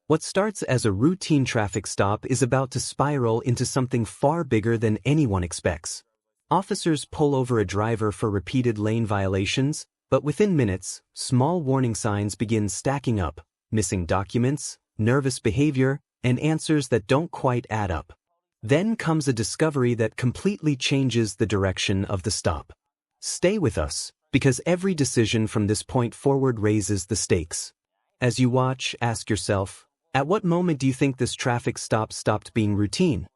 What starts as a routine traffic stop is about to spiral into something far bigger than anyone expects. Officers pull over a driver for repeated lane violations, but within minutes, small warning signs begin stacking up: missing documents, nervous behavior, and answers that don't quite add up. Then comes a discovery that completely changes the direction of the stop. Stay with us, because every decision from this point forward raises the stakes. As you watch, ask yourself, at what moment do you think this traffic stop stopped being routine?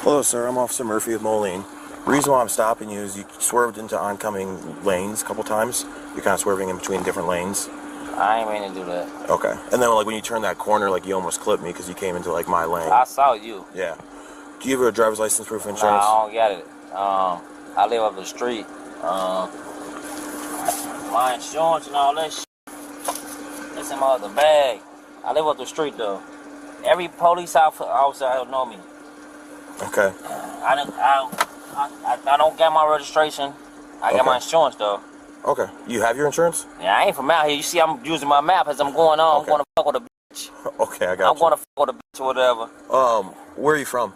Hello, sir. I'm Officer Murphy of Moline. The reason why I'm stopping you is you swerved into oncoming lanes a couple times. You're kind of swerving in between different lanes. I ain't mean to do that. Okay. And then, like, when you turn that corner, like, you almost clipped me because you came into, like, my lane. I saw you. Yeah. Do you have a driver's license, proof of Nah, insurance? I don't get it. I live up the street. My insurance and all that shit. It's in my other bag. I live up the street, though. Every police officer out know me. Okay. I don't get my registration. I got my insurance, though. Okay. You have your insurance? Yeah, I ain't from out here. You see, I'm using my map as I'm going on. Okay. I'm going to fuck with a bitch. Okay, I got I'm going to fuck with a bitch or whatever. Where are you from?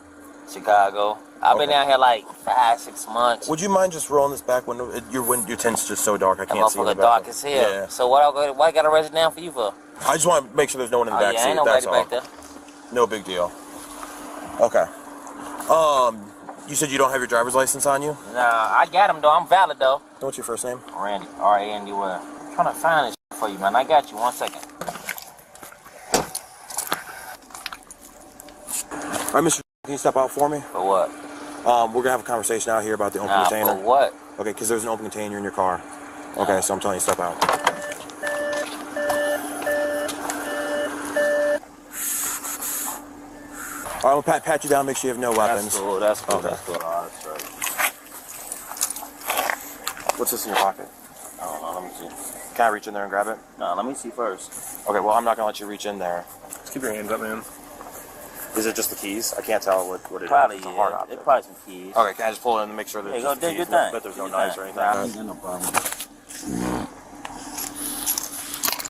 Chicago. I've been down here like 5-6 months. Would you mind just rolling this back window? Your tint's just so dark, I That can't see motherfucker dark as hell. Yeah. So what I got arrested down for you for? I just want to make sure there's no one in the back yeah, seat. ain't nobody That's all. back there. No big deal. Okay. You said you don't have your driver's license on you? Nah, I got him though. I'm valid though. What's your first name? Randy. R-A-N-D-Y. I'm trying to find this shit for you, man. I got you. 1 second. All right, Mr. Can you step out for me? For what? We're going to have a conversation out here about the open container. For what? Okay, because there's an open container in your car. Okay, so I'm telling you, step out. All right, we'll pat you down, make sure you have no weapons. That's cool. That's cool. Okay. That's cool. All right, that's right. What's this in your pocket? I don't know. Let me see. Can I reach in there and grab it? No, let me see first. Okay, well, I'm not going to let you reach in there. Just keep your hands up, man. Is it just the keys? I can't tell what it Probably, is. It's a hard yeah. object. It's probably some keys. Okay, can I just pull it in and make sure Hey, there's go just do keys, your thing. but there's no Do your knives thing. or anything? Nah, I ain't got no problem.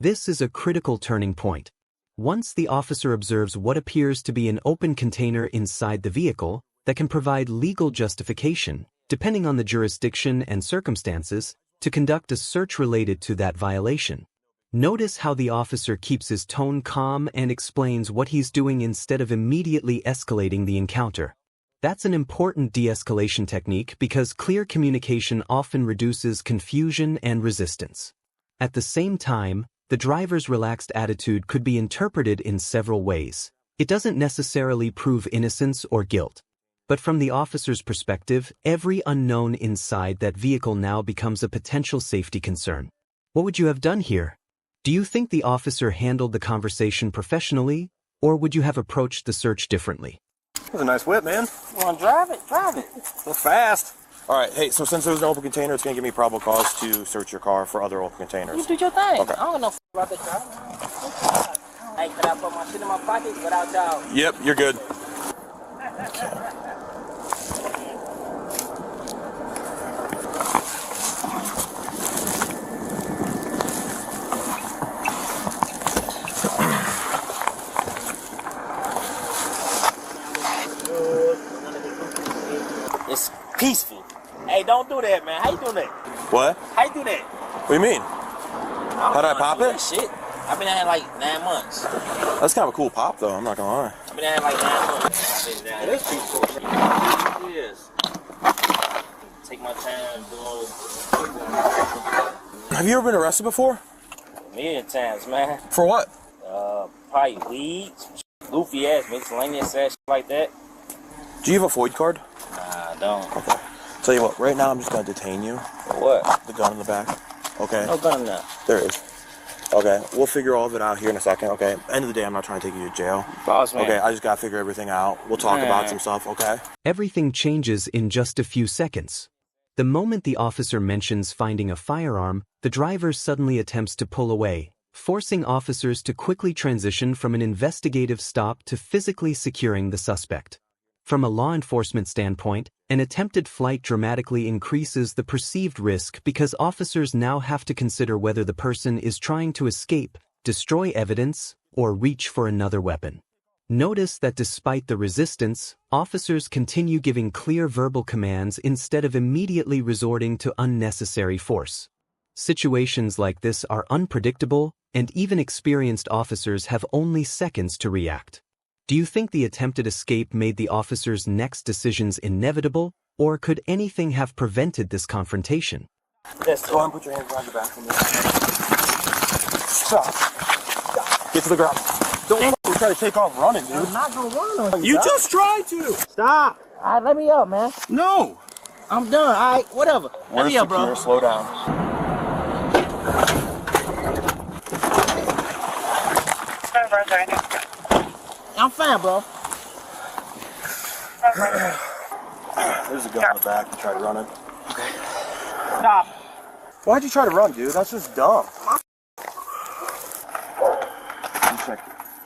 This is a critical turning point. Once the officer observes what appears to be an open container inside the vehicle that can provide legal justification, depending on the jurisdiction and circumstances, to conduct a search related to that violation. Notice how the officer keeps his tone calm and explains what he's doing instead of immediately escalating the encounter. That's an important de-escalation technique because clear communication often reduces confusion and resistance. At the same time, the driver's relaxed attitude could be interpreted in several ways. It doesn't necessarily prove innocence or guilt. But from the officer's perspective, every unknown inside that vehicle now becomes a potential safety concern. What would you have done here? Do you think the officer handled the conversation professionally, or would you have approached the search differently? That was a nice whip, man. You want to drive it? Drive it. Look fast. All right, hey, so since there's an open container, it's going to give me probable cause to search your car for other open containers. You do your thing. Okay. I don't know about that drive. Hey, can I put my shit in my pocket without y'all? Yep, you're good. It's peaceful. Hey, don't do that, man. How you doing that? What? How you do that? What do you mean? How did I pop it? Shit. I've been out here like 9 months. That's kind of a cool pop, though. I'm not going to lie. I've been out here like 9 months. It is peaceful. It is. Take my time, do all this. Have you ever been arrested before? A million times, man. For what? Probably weed, goofy ass, miscellaneous ass, shit like that. Do you have a FOID card? Nah, I don't. Okay. Tell you what, right now I'm just going to detain you. For what? The gun in the back. Okay? No gun now. There is. Okay, we'll figure all of it out here in a second, okay? End of the day, I'm not trying to take you to jail. Boss man. Okay, I just gotta figure everything out. We'll talk about some stuff, okay? Everything changes in just a few seconds. The moment the officer mentions finding a firearm, the driver suddenly attempts to pull away, forcing officers to quickly transition from an investigative stop to physically securing the suspect. From a law enforcement standpoint, An attempted flight dramatically increases the perceived risk because officers now have to consider whether the person is trying to escape, destroy evidence, or reach for another weapon. Notice that despite the resistance, officers continue giving clear verbal commands instead of immediately resorting to unnecessary force. Situations like this are unpredictable, and even experienced officers have only seconds to react. Do you think the attempted escape made the officers' next decisions inevitable, or could anything have prevented this confrontation? Yes, go on, put your hands behind your back for me. Stop. Get to the ground. Don't try to take off running, dude. I'm not gonna run on You just tried to. Stop. All right, let me up, man. No. I'm done. All right, whatever. Let me up, bro. Slow down. I'm fine, bro. There's a gun in the back. You tried running. Okay. Stop. Why'd you try to run, dude? That's just dumb. You check.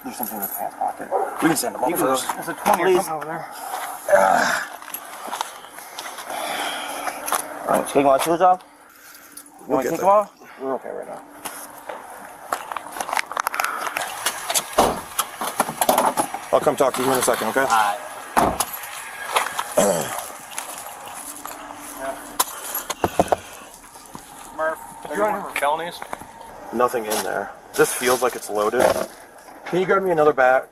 There's something in the pants pocket. We can send them over first. There's a 20 or something over there. All right, take my shoes off. You want to take them off? We're okay right now. I'll come talk to you in a second, okay? All right. Murph, are you on here for felonies? Nothing in there. This feels like it's loaded. Can you grab me another bag?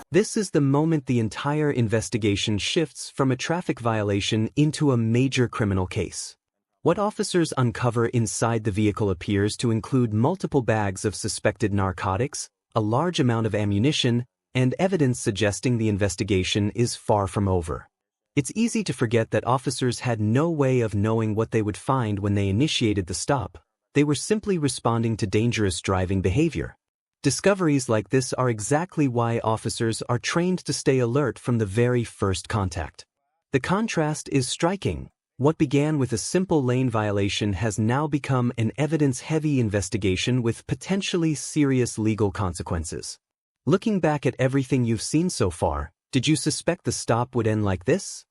This is the moment the entire investigation shifts from a traffic violation into a major criminal case. What officers uncover inside the vehicle appears to include multiple bags of suspected narcotics, a large amount of ammunition, and evidence suggesting the investigation is far from over. It's easy to forget that officers had no way of knowing what they would find when they initiated the stop. They were simply responding to dangerous driving behavior. Discoveries like this are exactly why officers are trained to stay alert from the very first contact. The contrast is striking. What began with a simple lane violation has now become an evidence-heavy investigation with potentially serious legal consequences. Looking back at everything you've seen so far, did you suspect the stop would end like this?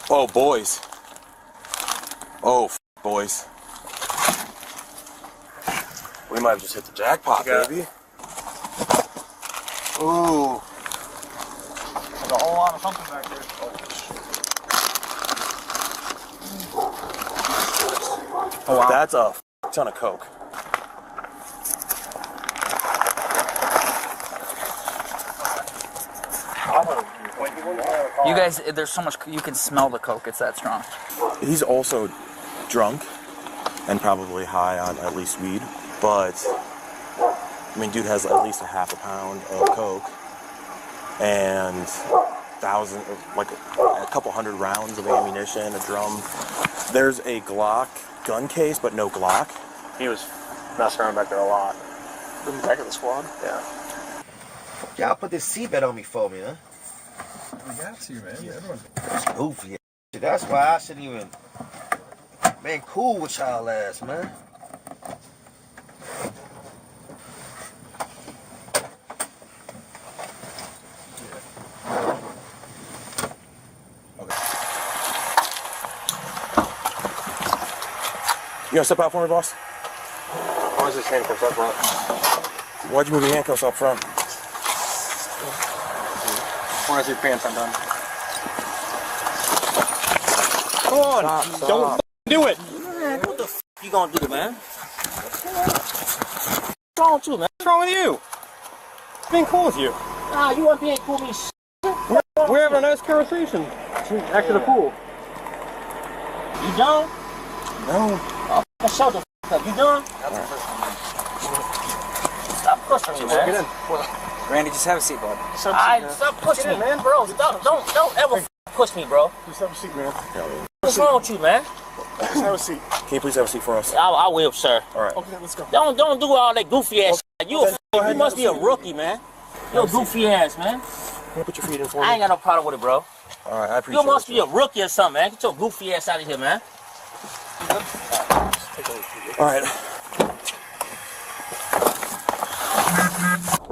Oh, boys. Oh, boys. We might have just hit the jackpot, baby. Ooh. There's a whole lot of something back there. Oh, wow. That's a ton of coke. You guys, there's so much, you can smell the coke, it's that strong. He's also drunk and probably high on at least weed, but I mean, dude has at least a half a pound of coke and like a couple hundred rounds of ammunition, a drum. There's a Glock gun case, but no Glock. He was messing around back there a lot. In the back of the squad? Yeah. Y'all put this seatbelt on me for me, huh? We got to, man. Yeah. That's goofy. That's why I shouldn't even been cool with y'all ass, man. You gonna step out for me, boss? Why is this handcuffs up front? Why'd you move your handcuffs up front? Why is your pants undone? Come on! Stop. Don't do it! Man, what the f you gonna do, man? What's wrong with you, man? What's wrong with you? I'm being cool with you. Nah, you want being cool with me, We're having a nice conversation. After the pool. You done? No. Shut the f up. You done? Stop pushing me, man. Get in. Randy, just have a seat, bud. Alright, stop pushing me, man, bro. Don't ever push me, bro. Just have a seat, man. What's wrong with you, man? Just have a seat. Can you please have a seat for us? I will, sir. All right. Okay, let's go. Don't do all that goofy ass shit. You must be a rookie, man. You're a goofy ass, man. Can you put your feet in for me? I ain't got no problem with it, bro. All right, I appreciate it. You must be a rookie or something, man. Get your goofy ass out of here, man. All right.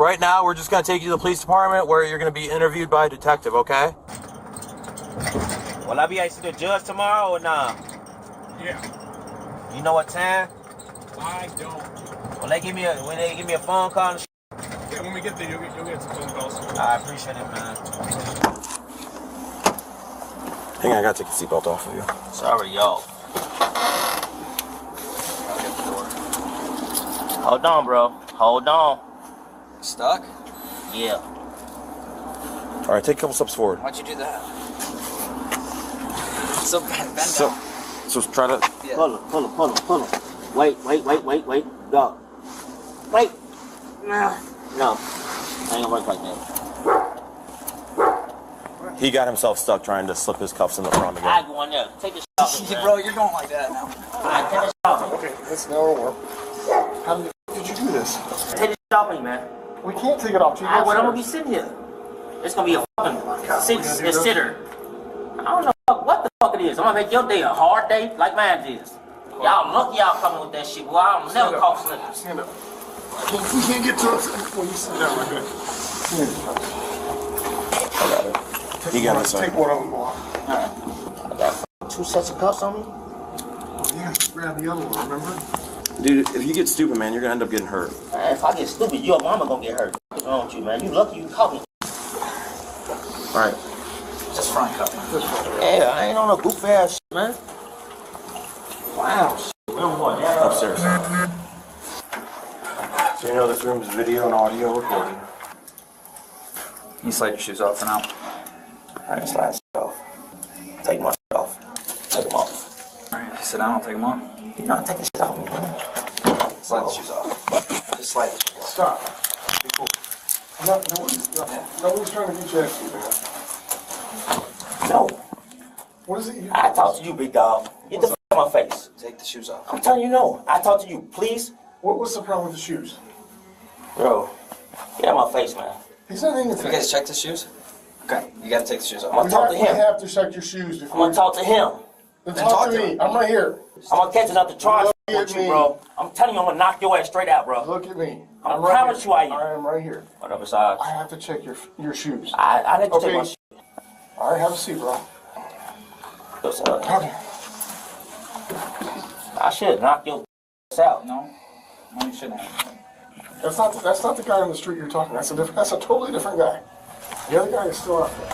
Right now, we're just going to take you to the police department where you're going to be interviewed by a detective, okay? Will I be able to see the judge tomorrow or nah? Yeah. You know what time? I don't. Will they give me a phone call and Yeah, when we get there, you'll get some phone calls. I appreciate it, man. Hang on, I got to take the seatbelt off of you. Sorry, y'all. Hold on, bro. Hold on. Stuck? Yeah. All right, take a couple steps forward. Why'd you do that? So bend So try to... Yeah. Pull him. Wait. Go. Wait. No. I ain't gonna work like that. He got himself stuck trying to slip his cuffs in the front again. I go in there. Take this off me, man. Bro, you're going like that now. Alright, take this off me. Okay, that's now warm. How did you do this? Take this off me, man. We can't take it off. Alright, well, I'm gonna be sitting here. It's gonna be a fucking sitter. I don't know what the fuck it is. I'm gonna make your day a hard day like mine is. Y'all lucky y'all coming with that shit, boy. I'll never call slippers. Stand up. We can't get to it when you sit down like that. I got it. He got it, Take one of them off. I got 2 sets of cuffs on me. Yeah, grab the other one, remember? Dude, if you get stupid, man, you're going to end up getting hurt. Man, if I get stupid, your mama gonna get hurt. What's wrong with you, man? You lucky you caught me. All right. Just front cup. Yeah, I ain't on no goof ass shit, man. Wow, shit. Upstairs. So you know this room is video and audio recording. You slide your shoes off for now. I can slide shit off. Take my shit off. Take them off. Alright, sit down, I'll take them off. You're not taking shit off me, man. Slide the shoes off. Just slide the shoes off. Stop. Be cool. Nobody's trying to get you actually, man. No. What is it you... I talk to you, big dog. Get the f out of my face. Take the shoes off. I'm telling you no. I talk to you, please. What's the problem with the shoes? Bro, get out of my face, man. He's not in the You guys check the shoes? Okay, you gotta take the shoes I'm off. gonna talk to You him. have to check your shoes I'm before... gonna talk to him. Then talk to me. I'm right here. I'm gonna catch another charge Look with at you, me. bro. I'm telling you, I'm gonna knock your ass straight out, bro. Look at me. I I'm right promise here. you I am. I am right here. What up, besides? I have to check your shoes. I let you take Okay. my shit. All right, have a seat, bro. Okay. I should knock your ass out. No? No, you shouldn't have. That's not the guy on the street you're talking. That's a totally different guy. The other guy is still out there.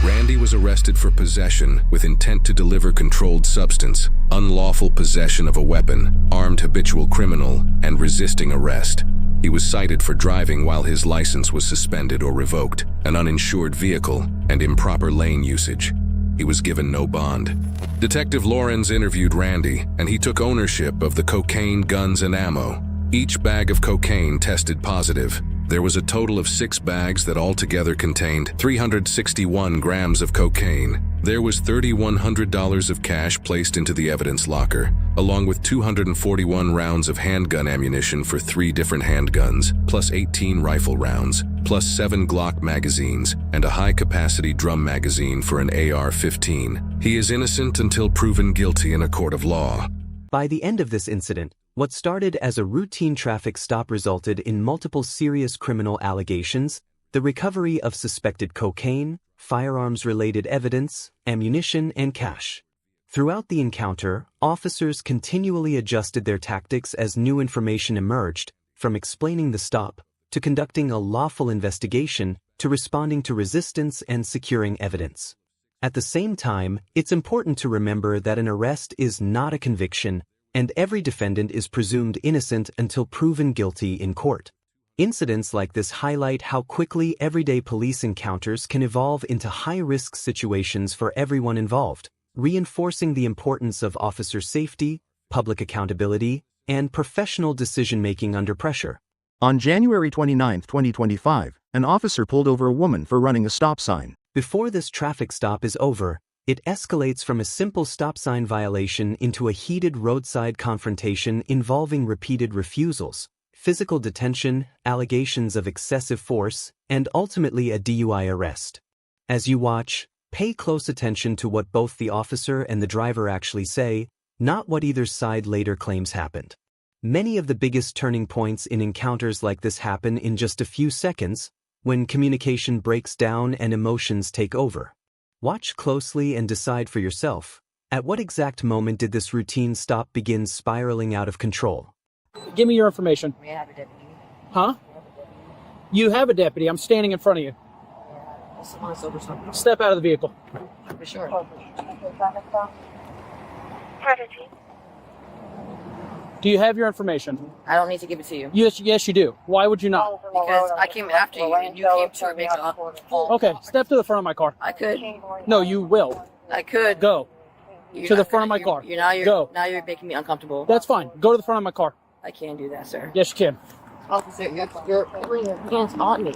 Randy was arrested for possession with intent to deliver controlled substance, unlawful possession of a weapon, armed habitual criminal, and resisting arrest. He was cited for driving while his license was suspended or revoked, an uninsured vehicle, and improper lane usage. He was given no bond. Detective Lawrence interviewed Randy, and he took ownership of the cocaine, guns, and ammo. Each bag of cocaine tested positive. There was a total of 6 bags that altogether contained 361 grams of cocaine. There was $3,100 of cash placed into the evidence locker, along with 241 rounds of handgun ammunition for 3 different handguns, plus 18 rifle rounds, plus 7 Glock magazines, and a high-capacity drum magazine for an AR-15. He is innocent until proven guilty in a court of law. By the end of this incident, what started as a routine traffic stop resulted in multiple serious criminal allegations, the recovery of suspected cocaine, firearms-related evidence, ammunition, and cash. Throughout the encounter, officers continually adjusted their tactics as new information emerged, from explaining the stop, to conducting a lawful investigation, to responding to resistance and securing evidence. At the same time, it's important to remember that an arrest is not a conviction, and every defendant is presumed innocent until proven guilty in court. Incidents like this highlight how quickly everyday police encounters can evolve into high-risk situations for everyone involved, reinforcing the importance of officer safety, public accountability, and professional decision-making under pressure. On January 29, 2025, an officer pulled over a woman for running a stop sign. Before this traffic stop is over, it escalates from a simple stop sign violation into a heated roadside confrontation involving repeated refusals, physical detention, allegations of excessive force, and ultimately a DUI arrest. As you watch, pay close attention to what both the officer and the driver actually say, not what either side later claims happened. Many of the biggest turning points in encounters like this happen in just a few seconds, when communication breaks down and emotions take over. Watch closely and decide for yourself, at what exact moment did this routine stop begin spiraling out of control? Give me your information. May I have a deputy? Huh? You have a deputy. I'm standing in front of you. Step out of the vehicle. For sure. Do you have your information? I don't need to give it to you. Yes, you do. Why would you not? Because I came after you and you came to make a fool. Okay, step to the front of my car. I could. No, you will. I could. Go. You're To the not front of my gonna- car. Now Go. you're making me uncomfortable. That's fine. Go to the front of my car. I can't do that, sir. Yes, you can. Officer, you're putting your hands on me.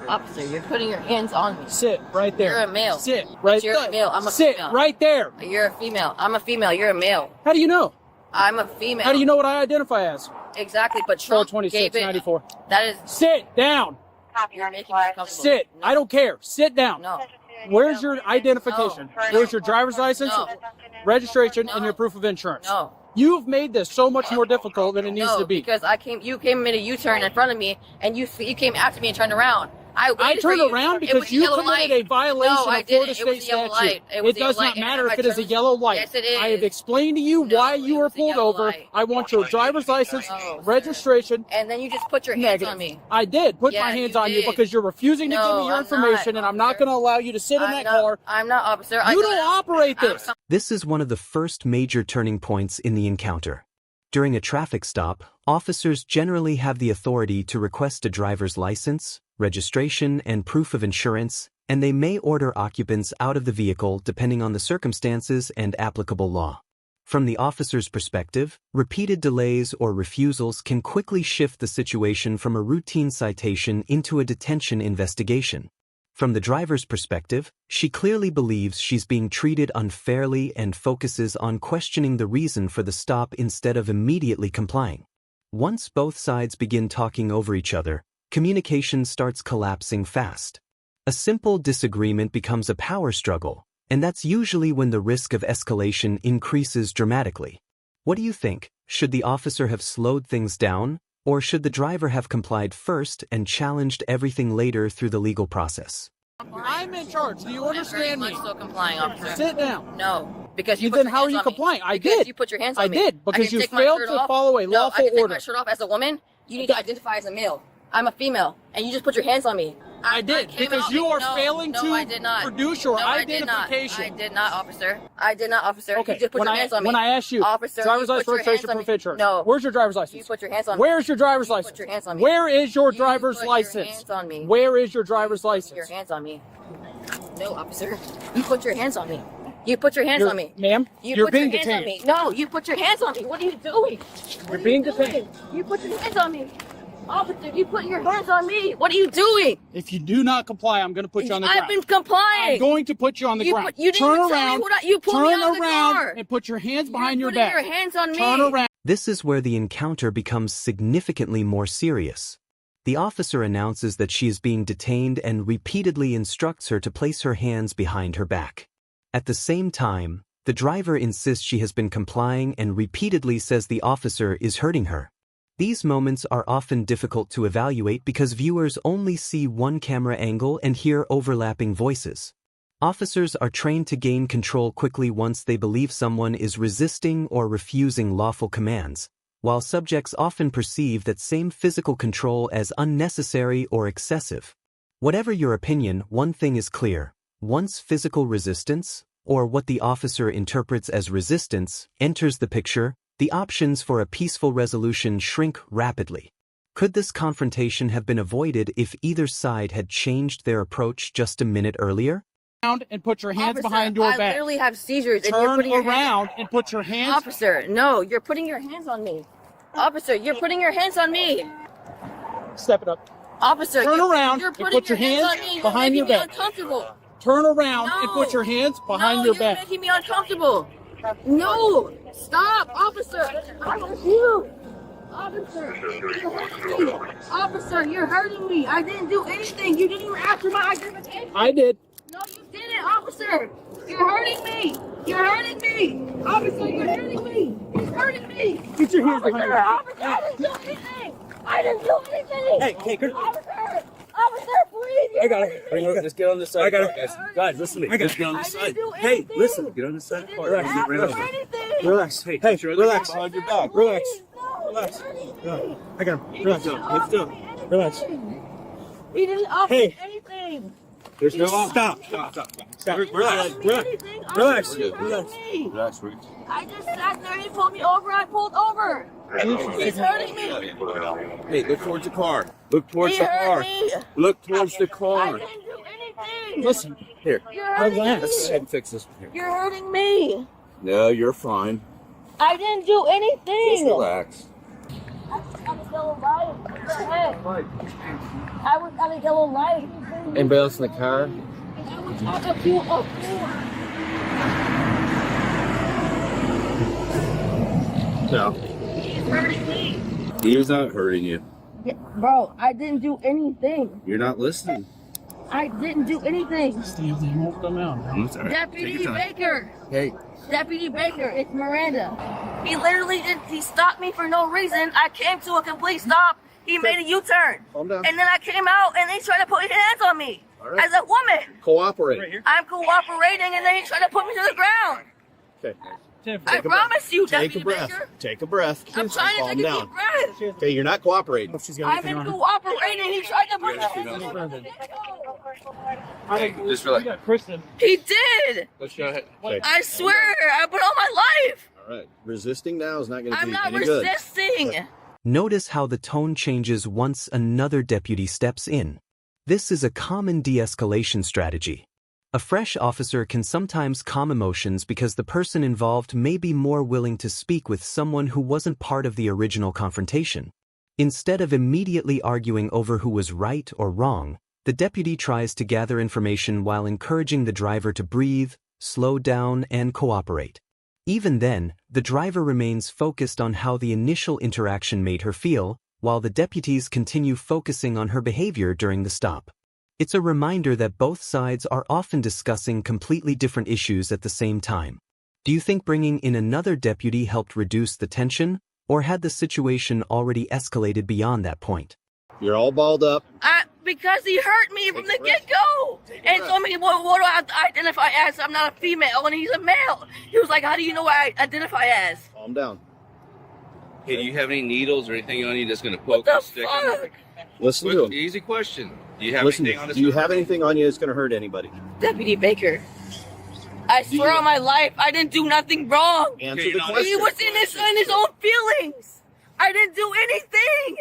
Officer, you're putting your hands on me. Sit right there. You're a male. Sit right You're there. a male. I'm a Sit female. right there. You're a female. I'm a female. You're a male. How do you know? I'm a female. How do you know what I identify as? Exactly, but Trump gave 426, it. 94. That is. Sit down. You're making me uncomfortable. Sit. No. I don't care. Sit down. No. Where's your identification? No. Where's your driver's license, No. registration, No. and your proof of insurance? No. You've made this so much more difficult than it needs No, to be. because you came and made a U-turn in front of me, and you came after me and turned around. I turned for you. around It because was a you yellow committed light. a violation No, I of didn't. Florida It was state a yellow statute. light. It was It a does yellow not light, and matter I if it is a turned- yellow light. Yes, it I have is. explained to you No, why you it were was a pulled yellow over. light. I want your driver's license, No, registration. And then you just put your hands on me. I did put Yeah, my hands you on you did. because you're refusing to give No, me your I'm information, not, and I'm not officer. going to allow you to sit in that car. I'm not, officer. You don't operate this. This is one of the first major turning points in the encounter. During a traffic stop, officers generally have the authority to request a driver's license, registration, and proof of insurance, and they may order occupants out of the vehicle depending on the circumstances and applicable law. From the officer's perspective, repeated delays or refusals can quickly shift the situation from a routine citation into a detention investigation. From the driver's perspective, she clearly believes she's being treated unfairly and focuses on questioning the reason for the stop instead of immediately complying. Once both sides begin talking over each other, communication starts collapsing fast. A simple disagreement becomes a power struggle, and that's usually when the risk of escalation increases dramatically. What do you think? Should the officer have slowed things down, or should the driver have complied first and challenged everything later through the legal process? I'm in charge. Do you understand me? I'm still complying, officer. Sit down. No, because you Then put your how are hands you on me. complying? I Because did. You put your hands on I me. did, because can you take my failed shirt to off. follow a No, lawful I can take order. my shirt off as a woman. You need to identify as a male. I'm a female, and you just put your hands on me. I did, came because out- you are no, failing no, to I did not. produce your No, I did not. identification. I did not, officer. I did not, officer. Okay, You just put when your hands on me. when I asked you, officer, driver's you license, put your registration, hands on proof me. of insurance. No. Where's your driver's license? You put your hands on me. Where's your driver's You license? put your hands on me. Where is your You driver's put your license? hands on me. Where is your driver's license? Your hands on me. No, officer. You put your hands on me. You put your hands on me. Ma'am, You you're put your being hands on detained. me. No, you put your hands on me. What are you doing? You're being detained. You put your hands on me. Officer, you put your hands on me. What are you doing? If you do not comply, I'm going to put you on the ground. I've been complying. I'm going to put you on the You ground. put- you didn't Turn even tell me around. what you pulled me turn out of the around car. and put your hands behind You're your back. putting your hands on me. Turn around. This is where the encounter becomes significantly more serious. The officer announces that she is being detained and repeatedly instructs her to place her hands behind her back. At the same time, the driver insists she has been complying and repeatedly says the officer is hurting her. These moments are often difficult to evaluate because viewers only see one camera angle and hear overlapping voices. Officers are trained to gain control quickly once they believe someone is resisting or refusing lawful commands, while subjects often perceive that same physical control as unnecessary or excessive. Whatever your opinion, one thing is clear: once physical resistance, or what the officer interprets as resistance, enters the picture, the options for a peaceful resolution shrink rapidly. Could this confrontation have been avoided if either side had changed their approach just a minute earlier? And put your hands Officer, behind your I back. literally have seizures, and you're Turn putting your around hands. and put your hands. Officer, no, you're putting your hands on me. Officer, you're putting your hands on me. Step it up. Officer, Turn around you're and putting put your hands on me. You're behind your making me back. Uncomfortable. Turn around No. and put your hands behind No, your you're back. making me uncomfortable. No, stop, officer. I refuse. Officer, you're hurting me. Officer, you're hurting me. I didn't do anything. You didn't even ask for my identification. I did. No, you didn't, officer. You're hurting me. You're hurting me. Officer, you're hurting me. hurting me. Get your hands behind Officer, you. I didn't do anything. I didn't do anything. Hey, good. Officer, please. I got it. Let's get on this side. I got it. Guys, listen to me. Let's get on I this didn't side. do Hey, anything. listen. Get on this side. You Relax. didn't Get ask right for over. anything. Relax. Hey, Hey, sure, relax. behind your back. Relax. No, Relax. no. I got him. Relax. Let's do it. Relax. He didn't offer Hey. anything. There's no stop. Relax. Relax. Relax. Relax, Rick. I just sat there. He pulled me over. I pulled over. He's hurting me. Hey, look towards the car. Look towards He the hurt car. me. Look towards the I car. didn't do anything. Listen. Here. You're hurting Relax. Let's go me. ahead and fix this. Here. You're hurting me. No, you're fine. I didn't do Just anything. relax. I was on a yellow light. What the heck? I was on a yellow light. Anybody else in the car? I was on a few of No. He's hurting me. He's not hurting you. Yeah, bro, I didn't do anything. You're not listening. I didn't do anything. Steve, they won't come out. I'm sorry. Deputy Baker. Hey. Deputy Baker, it's Miranda. He literally he stopped me for no reason. I came to a complete stop. He made a U-turn. Calm down. And then I came out and he tried to put his hands on me. right. As a woman. Cooperate. I'm cooperating and then he tried to put me to the ground. Okay. I promise you, Take a Deputy breath. Baker. Take a breath. I'm trying to Calm take a down. deep breath. Okay, you're not cooperating. I've been cooperating. He tried to put his hands on me. Hey, just relax. He did. Let's go ahead. Okay. I swear, I put all my life. All right. Resisting now is not going to I'm do not any good. resisting. Notice how the tone changes once another deputy steps in. This is a common de-escalation strategy. A fresh officer can sometimes calm emotions because the person involved may be more willing to speak with someone who wasn't part of the original confrontation. Instead of immediately arguing over who was right or wrong, the deputy tries to gather information while encouraging the driver to breathe, slow down, and cooperate. Even then, the driver remains focused on how the initial interaction made her feel, while the deputies continue focusing on her behavior during the stop. It's a reminder that both sides are often discussing completely different issues at the same time. Do you think bringing in another deputy helped reduce the tension, or had the situation already escalated beyond that point? You're all balled up. Because he hurt me from the get-go and told me, what do I have to identify as? I'm not a female and he's a male. He was like, how do you know what I identify as? Calm down. Hey, do you have any needles or anything on you that's going to What poke the or stick? fuck? Listen to him. Easy question. Do you have Listen. anything on this? Do you have anything on you that's going to hurt anybody? Deputy Baker, I swear on my life, I didn't do nothing wrong. Answer Okay, the no, question. He was in his own feelings. I didn't do anything.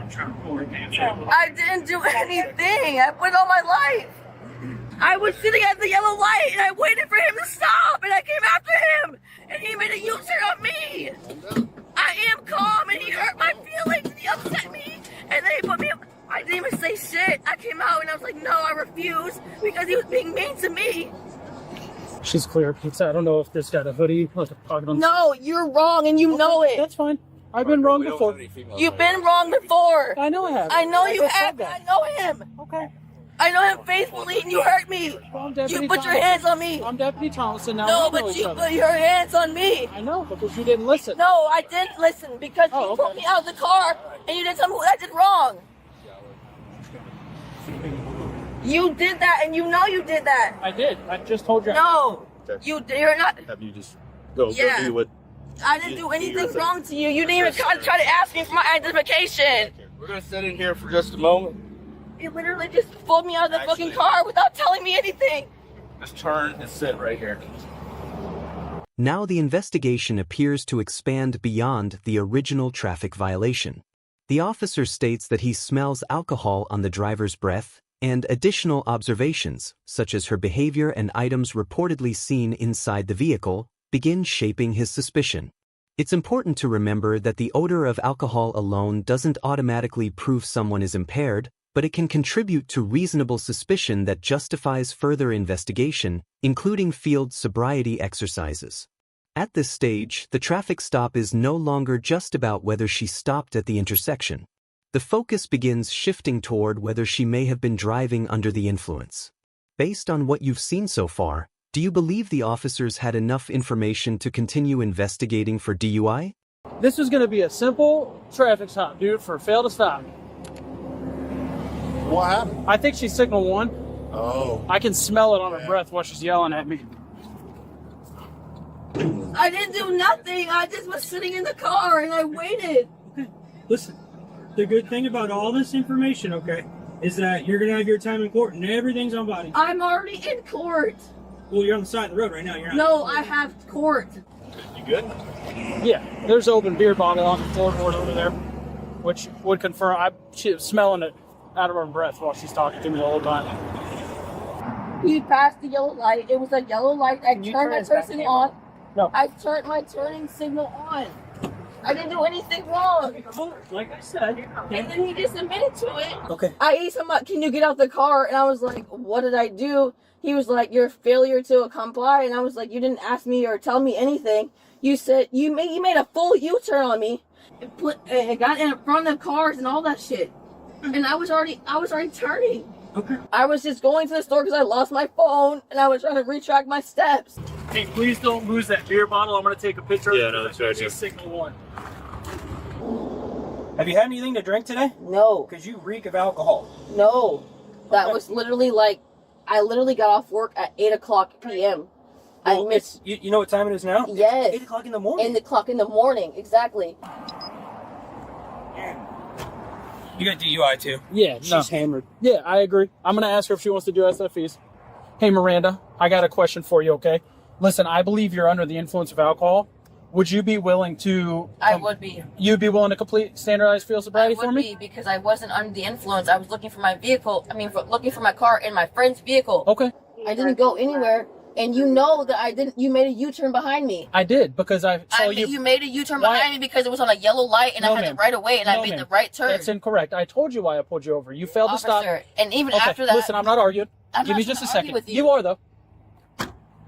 I didn't do anything. I put all my life. I was sitting at the yellow light and I waited for him to stop and I came after him and he made a U-turn on me. I am calm and he hurt my feelings and he upset me and then he put me up. I didn't even say shit. I came out and I was like, no, I refuse because he was being mean to me. She's clear. I don't know if this got a hoodie or a pocket on. No, you're wrong and you know it. That's fine. I've been wrong We don't before. have any females You've on been wrong before. I know I have. I know I you just have. said I that. know him. Okay. I know him faithfully and you hurt me. Well, I'm Deputy You put your Thompson. hands on me. I'm Deputy Thompson now. No, we know but each you other. put your hands on me. I know, because you didn't listen. No, I didn't listen because Oh, you okay. pulled me out of the car and you didn't tell me what I did wrong. You did that and you know you did that. I did. I just told you. No, Okay. you're not. Have you just go Yeah. do what? I didn't do anything wrong to you. You didn't even try to ask me for my identification. We're going to sit in here for just a moment. You literally just pulled me out of the fucking car without telling me anything. Just turn and sit right here. Now the investigation appears to expand beyond the original traffic violation. The officer states that he smells alcohol on the driver's breath, and additional observations, such as her behavior and items reportedly seen inside the vehicle, begin shaping his suspicion. It's important to remember that the odor of alcohol alone doesn't automatically prove someone is impaired, but it can contribute to reasonable suspicion that justifies further investigation, including field sobriety exercises. At this stage, the traffic stop is no longer just about whether she stopped at the intersection. The focus begins shifting toward whether she may have been driving under the influence. Based on what you've seen so far, Do you believe the officers had enough information to continue investigating for DUI? This was going to be a simple traffic stop, dude, for fail to stop. What happened? I think she signal 1. Oh. I can smell it on her breath while she's yelling at me. I didn't do nothing. I just was sitting in the car and I waited. Listen, the good thing about all this information, okay, is that you're going to have your time in court and everything's on body. I'm already in court. Well, you're on the side of the road right now. You're not. No, I have court. You good? Yeah, there's an open beer bottle on the floorboard over there, which would confirm she was smelling it out of her breath while she's talking to me the whole time. We passed the yellow light. It was a yellow light. I turned my turn signal on. No. I turned my turning signal on. I didn't do anything wrong. Like I said. And then he just admitted to it. Okay. I asked him, can you get out the car? And I was like, what did I do? He was like, your failure to comply. And I was like, you didn't ask me or tell me anything. You said, you made a full U-turn on me. It got in front of cars and all that shit. And I was already turning. Okay. I was just going to the store because I lost my phone and I was trying to retract my steps. Hey, please don't lose that beer bottle. I'm going to take a picture of it. Yeah, no, that's right. Just signal 1. Have you had anything to drink today? No. Because you reek of alcohol. No. That was literally I literally got off work at 8:00 p.m. Well, I missed. You know what time it is now? Yes. 8 o'clock in the morning. 8 o'clock in the morning, exactly. You got DUI too. Yeah, She's hammered. Yeah, I agree. I'm going to ask her if she wants to do SFEs. Hey, Miranda, I got a question for you, okay? Listen, I believe you're under the influence of alcohol. Would you be willing to... I would be. You'd be willing to complete standardized field sobriety for me? I would be, because I wasn't under the influence. I was looking for my vehicle. Looking for my car in my friend's vehicle. Okay. I didn't go anywhere. And you know that I didn't. You made a U-turn behind me. I did, because I saw you. You made a U-turn behind me because it was on a yellow light, and I had the right of way, and I made the right turn. That's incorrect. I told you why I pulled you over. You failed to stop. And even after that, listen, I'm not arguing. I'm Give not me just a trying to argue second. with you. You are though.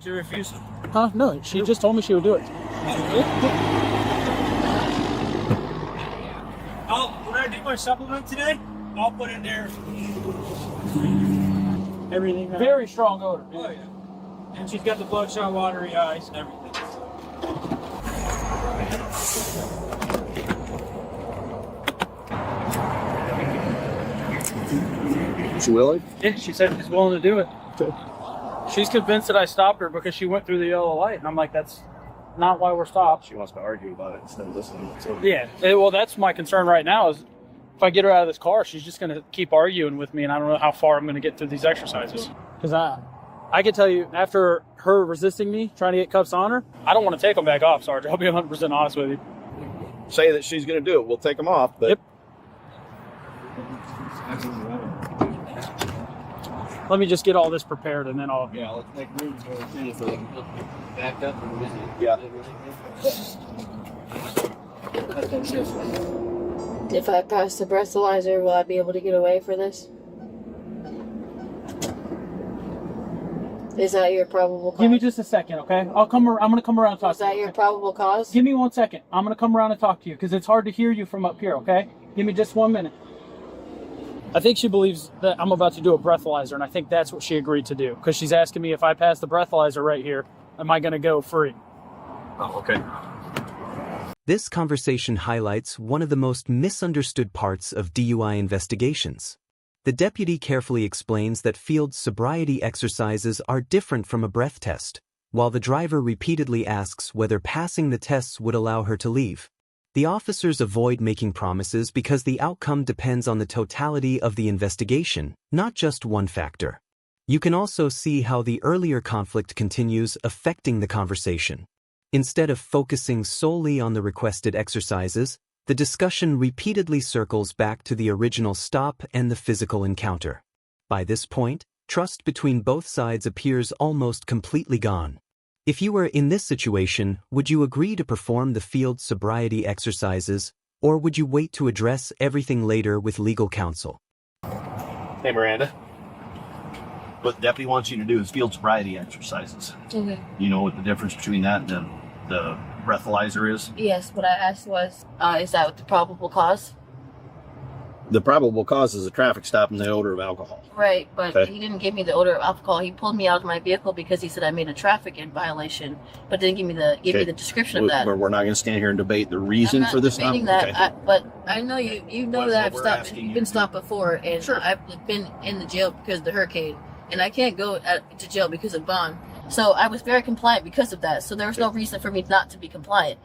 She refused. Huh? No, she just told me she would do it. When I do my supplement today, I'll put in there everything. Very strong odor. Oh yeah. And she's got the bloodshot, watery eyes and everything. She willing? Yeah, she said she's willing to do it. She's convinced that I stopped her because she went through the yellow light, and I'm like, that's not why we're stopped. She wants to argue about it instead of listening. So. Yeah, well, that's my concern right now is if I get her out of this car, she's just going to keep arguing with me, and I don't know how far I'm going to get through these exercises. Because I can tell you, after her resisting me, trying to get cuffs on her, I don't want to take them back off, Sergeant. I'll be 100% honest with you. Say that she's going to do it. We'll take them off, but... Yep. Let me just get all this prepared, and then I'll... Yeah, let's make room for back up. Yeah. If I pass the breathalyzer, will I be able to get away for this? Is that your probable cause? Give me just a second, okay? I'm going to come around and talk to you. Is that your probable cause? Give me 1 second. I'm going to come around and talk to you, because it's hard to hear you from up here, okay? Give me just 1 minute. I think she believes that I'm about to do a breathalyzer, and I think that's what she agreed to do, because she's asking me if I pass the breathalyzer right here, am I going to go free? Oh, okay. This conversation highlights one of the most misunderstood parts of DUI investigations. The deputy carefully explains that field sobriety exercises are different from a breath test, while the driver repeatedly asks whether passing the tests would allow her to leave. The officers avoid making promises because the outcome depends on the totality of the investigation, not just one factor. You can also see how the earlier conflict continues affecting the conversation. Instead of focusing solely on the requested exercises, the discussion repeatedly circles back to the original stop and the physical encounter. By this point, trust between both sides appears almost completely gone. If you were in this situation, would you agree to perform the field sobriety exercises, or would you wait to address everything later with legal counsel? Hey, Miranda. What the deputy wants you to do is field sobriety exercises. Okay. You know what the difference between that and the breathalyzer is? Yes, what I asked was, is that the probable cause? The probable cause is a traffic stop and the odor of alcohol. Right, but Okay. he didn't give me the odor of alcohol. He pulled me out of my vehicle because he said I made a traffic violation, but didn't give me the description of that. We're not going to stand here and debate the reason I'm not for this stop. debating that, Okay. but I know you know What- that what I've we're stopped, asking you been to stopped before, and Sure. I've been in the jail because of the hurricane, and I can't go to jail because of bond. So I was very compliant because of that. So there was no reason for me not to be compliant.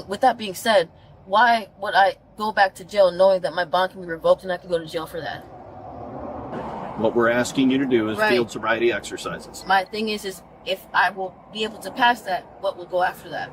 With that being said, why would I go back to jail knowing that my bond can be revoked and I can go to jail for that? What we're asking you to do is Right. field sobriety exercises. My thing is if I will be able to pass that, what will go after that?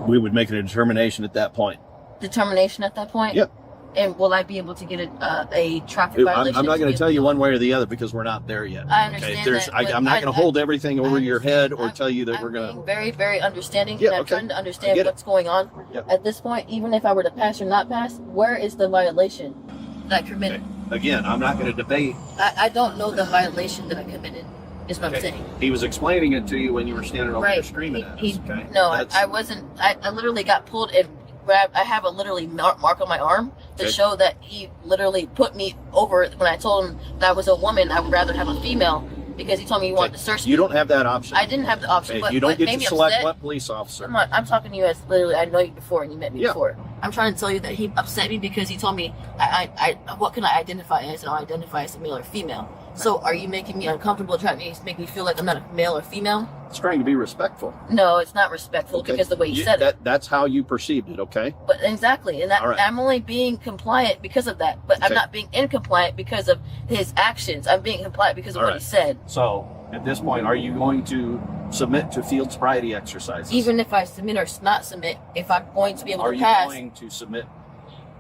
We would make a determination at that point. Determination at that point? Yep. And will I be able to get a traffic I'm violation? not going to tell you one way or the other because we're not there yet. I understand that, but I'm not going to hold everything over your head or tell you that I'm we're going being to. very, very understanding, Yeah, and I'm okay. trying to I understand get it. what's going on. Yep. At this point, even if I were to pass or not pass, where is the violation that I committed? Again, I'm not going to debate. I don't know the violation that I committed, is what I'm saying. He was explaining it to you when you were standing over there screaming at us. Okay. No, I wasn't. I literally got pulled and grabbed. I have a literally mark on my arm to Okay. show that he literally put me over when I told him that I was a woman. I would rather have a female because he told me he wanted to search me. You don't have that option. I didn't have the option. Okay, But you don't what get made to me select upset- what police officer. I'm talking to you as literally, I know you before and you met me Yeah. before. I'm trying to tell you that he upset me because he told me, what can I identify as? And I'll identify as a male or female. So are you making me uncomfortable, trying to make me feel like I'm not a male or female? It's trying to be respectful. No, it's not respectful Okay. because the way you said it. That's how you perceived it, okay? But exactly, and that All right. I'm only being compliant because of that. But I'm Okay. not being incompliant because of his actions. I'm being compliant because of All what right. he said. So, at this point, are you going to submit to field sobriety exercises? Even if I submit or not submit, if I'm going to be able Are to you pass, going to submit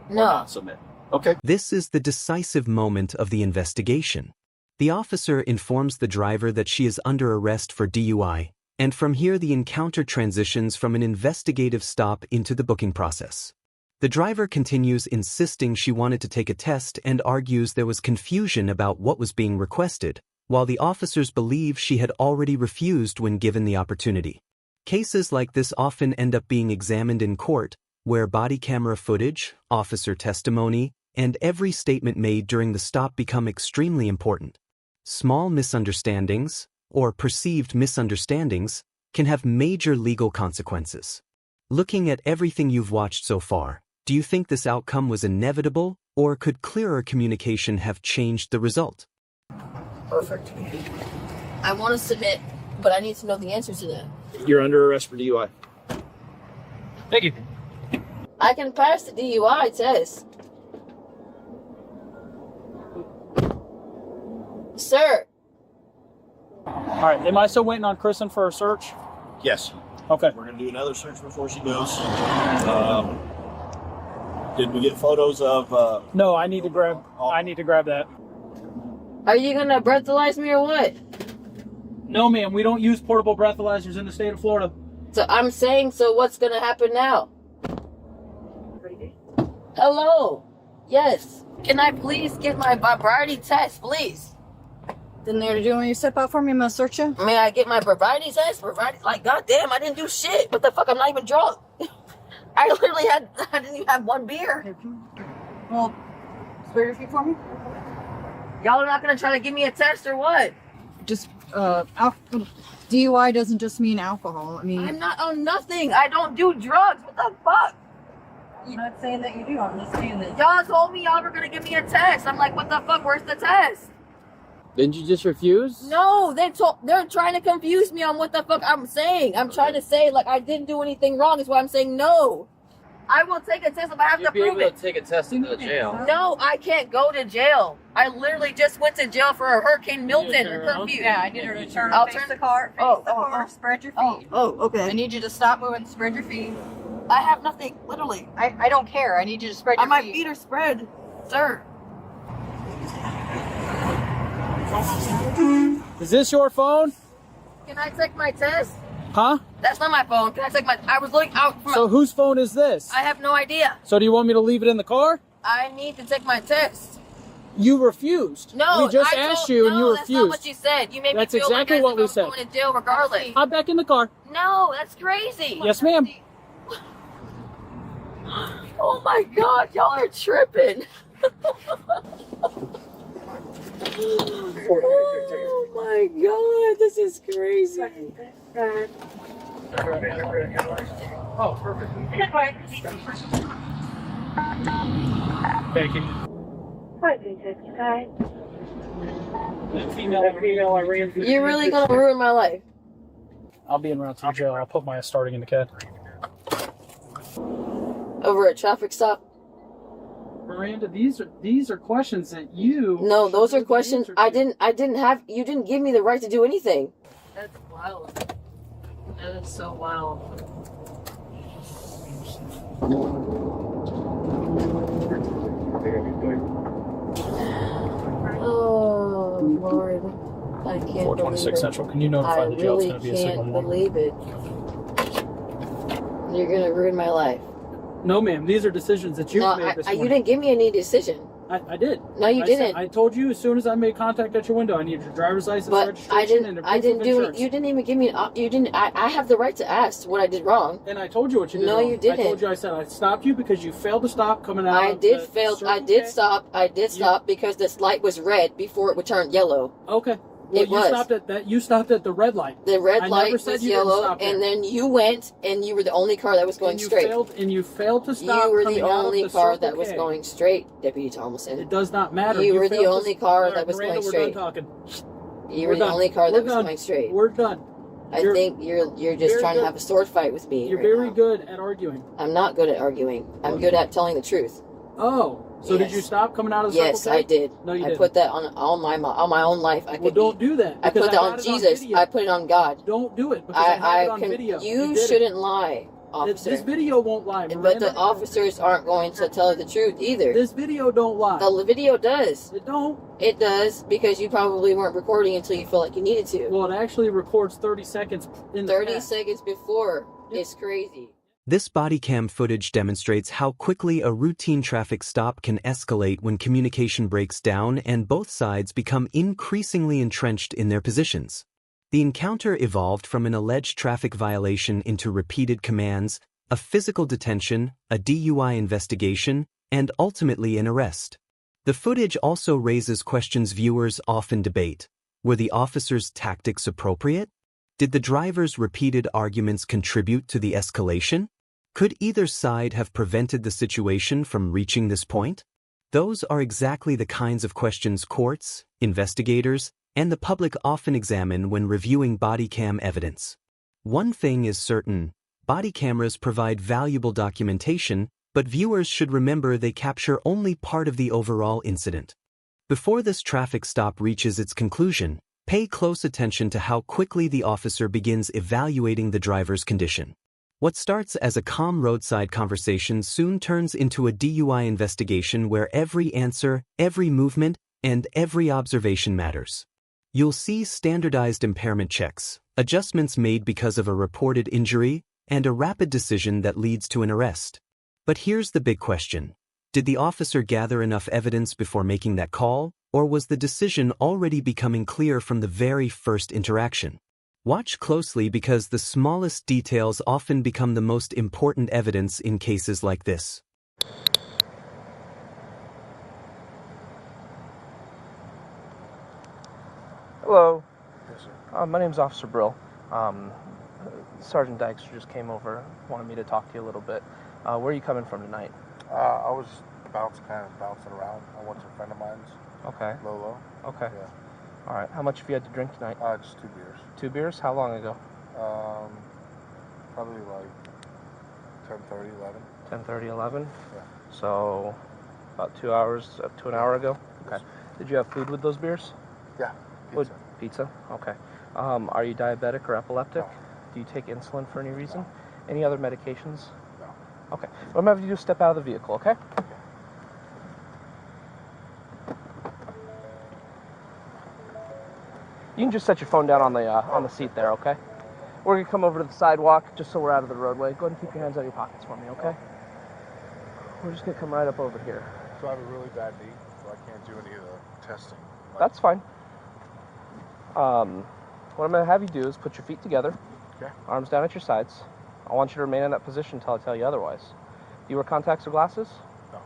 or no. not submit? Okay. This is the decisive moment of the investigation. The officer informs the driver that she is under arrest for DUI, and from here the encounter transitions from an investigative stop into the booking process. The driver continues insisting she wanted to take a test and argues there was confusion about what was being requested, while the officers believe she had already refused when given the opportunity. Cases like this often end up being examined in court, where body camera footage, officer testimony, and every statement made during the stop become extremely important. Small misunderstandings, or perceived misunderstandings, can have major legal consequences. Looking at everything you've watched so far, do you think this outcome was inevitable, or could clearer communication have changed the result? Perfect. I want to submit, but I need to know the answer to that. You're under arrest for DUI. Thank you. I can pass the DUI test. Sir, All right, am I still waiting on Kristen for a search? Yes. Okay. We're going to do another search before she goes. Did we get photos of... No, I need to grab that. are you going to breathalyze me or what? No, ma'am, we don't use portable breathalyzers in the state of Florida. So I'm saying, so what's going to happen now? Hello? Yes. Can I please get my sobriety test, please? Then there, do you want me to step out for me? I'm gonna search you. May I get my sobriety test? Like, goddamn, I didn't do shit. What the fuck? I'm not even drunk. I didn't even have one beer. Well, swear your feet for me. Y'all are not gonna try to give me a test or what? Just DUI doesn't just mean alcohol. I mean, I'm not on nothing. I don't do drugs. What the fuck? I'm not saying that you do. I'm just saying that Y'all told me y'all were gonna give me a test. I'm like, what the fuck? Where's the test? Didn't you just refuse? No, they're trying to confuse me on what the fuck I'm saying. I'm trying to say like I didn't do anything wrong. Is why I'm saying no. I will take a test if I have to prove it. Take a test in the jail. No, I can't go to jail. I literally just went to jail for a Hurricane Milton curfew. Yeah, I need her to turn. I'll Face turn the car. Face the car. Spread your feet. Oh, okay. I need you to stop moving. Spread your feet. I have nothing. Literally. I don't care. I need you to spread your feet. My feet are spread, sir. Is this your phone? Can I take my test? Huh? That's not my phone. Can I take my? I was looking out. For So whose phone is this? I have no idea. So do you want me to leave it in the car? I need to take my test. You refused. No, we just I asked told, you and no, you that's refused. not what you said. You made That's me feel exactly like what we I was said. going to jail regardless. Hop back in the car. No, that's crazy. Yes, ma'am. Oh my god, y'all are tripping. Oh my god, this is crazy. Oh, perfect. Thank you. You're really gonna ruin my life. I'll be in route to the jail. I'll put my starting in the CAD. Over a traffic stop. Miranda, these are questions that you. No, those are questions I didn't have. You didn't give me the right to do anything. That's wild. That is so wild. Oh Lord, I can't 426 believe it. Central. Can you notify the jail it's going to be a signal can't one? believe it. You're gonna ruin my life. No, ma'am. These are decisions that you've made this morning. You didn't give me any decision. I did. No, you didn't. I told you as soon as I made contact at your window, I need your driver's license, But registration, and a proof I didn't of do it. insurance. You didn't even give me. You didn't. I have the right to ask what I did wrong. And I told you what you did No, wrong. you didn't. I told you. I said I stopped you because you failed to stop coming out. I of did the fail. Circle I did K. stop. I did stop because this light was red before it would turn yellow. Okay. Well, It you was. stopped at that. You stopped at the red light. The red I light never said was you didn't yellow, stop there. and then you went, and you were the only car that was going and you straight. Failed, and you failed to stop. You were coming the out of only the car Circle that was K. going straight, Deputy Thomason. It does not matter. You were the failed only to... car All right, that was Miranda, going we're straight. done talking. You We're were the done. only car that We're was done. going straight. We're done. I think you're just very trying to good. have a sword fight with me. You're right very now. good at arguing. I'm not good at arguing. I'm good at telling the truth. Oh, so did Yes. you stop coming out of the Yes, Circle K? I did. No, you I didn't. put that on my own life. Well, don't do that. I because put that got on it Jesus. video. I put it on God. Don't do it because I have it on video. You did it. shouldn't lie, officer. This video won't lie, But Miranda. the officers aren't going to tell the truth either. This video don't lie. The video does. It don't. It does because you probably weren't recording until you felt like you needed to. Well, it actually records 30 seconds in the 30 past. seconds before. It's crazy. This body cam footage demonstrates how quickly a routine traffic stop can escalate when communication breaks down and both sides become increasingly entrenched in their positions. The encounter evolved from an alleged traffic violation into repeated commands, a physical detention, a DUI investigation, and ultimately an arrest. The footage also raises questions viewers often debate. Were the officers' tactics appropriate? Did the driver's repeated arguments contribute to the escalation? Could either side have prevented the situation from reaching this point? Those are exactly the kinds of questions courts, investigators, and the public often examine when reviewing body cam evidence. One thing is certain, body cameras provide valuable documentation, but viewers should remember they capture only part of the overall incident. Before this traffic stop reaches its conclusion, pay close attention to how quickly the officer begins evaluating the driver's condition. What starts as a calm roadside conversation soon turns into a DUI investigation where every answer, every movement, and every observation matters. You'll see standardized impairment checks, adjustments made because of a reported injury, and a rapid decision that leads to an arrest. But here's the big question. Did the officer gather enough evidence before making that call, or was the decision already becoming clear from the very first interaction? Watch closely because the smallest details often become the most important evidence in cases like this. Hello. Yes, sir. My name's Officer Brill. Sergeant Dykstra just came over, wanted me to talk to you a little bit. Where are you coming from tonight? I was bouncing around. I went to a friend of mine's. Okay. Lolo. Okay. Yeah. All right. How much have you had to drink tonight? Just 2 beers. 2 beers? How long ago? Probably like 10:30, 11. 10:30, 11? Yeah. So about 2 hours, up to an hour ago? Okay. Did you have food with those beers? Yeah. Pizza. Pizza? Okay. Are you diabetic or epileptic? No. Do you take insulin for any reason? Any other medications? No. Okay. What I'm going to have you do is step out of the vehicle, okay? You can just set your phone down on the seat there, okay? We're going to come over to the sidewalk just so we're out of the roadway. Go ahead and keep your hands out of your pockets for me, okay? We're just going to come right up over here. So I have a really bad knee, so I can't do any of the testing. That's fine. What I'm going to have you do is put your feet together, Okay. arms down at your sides. I want you to remain in that position until I tell you otherwise. you wear contacts or glasses? No.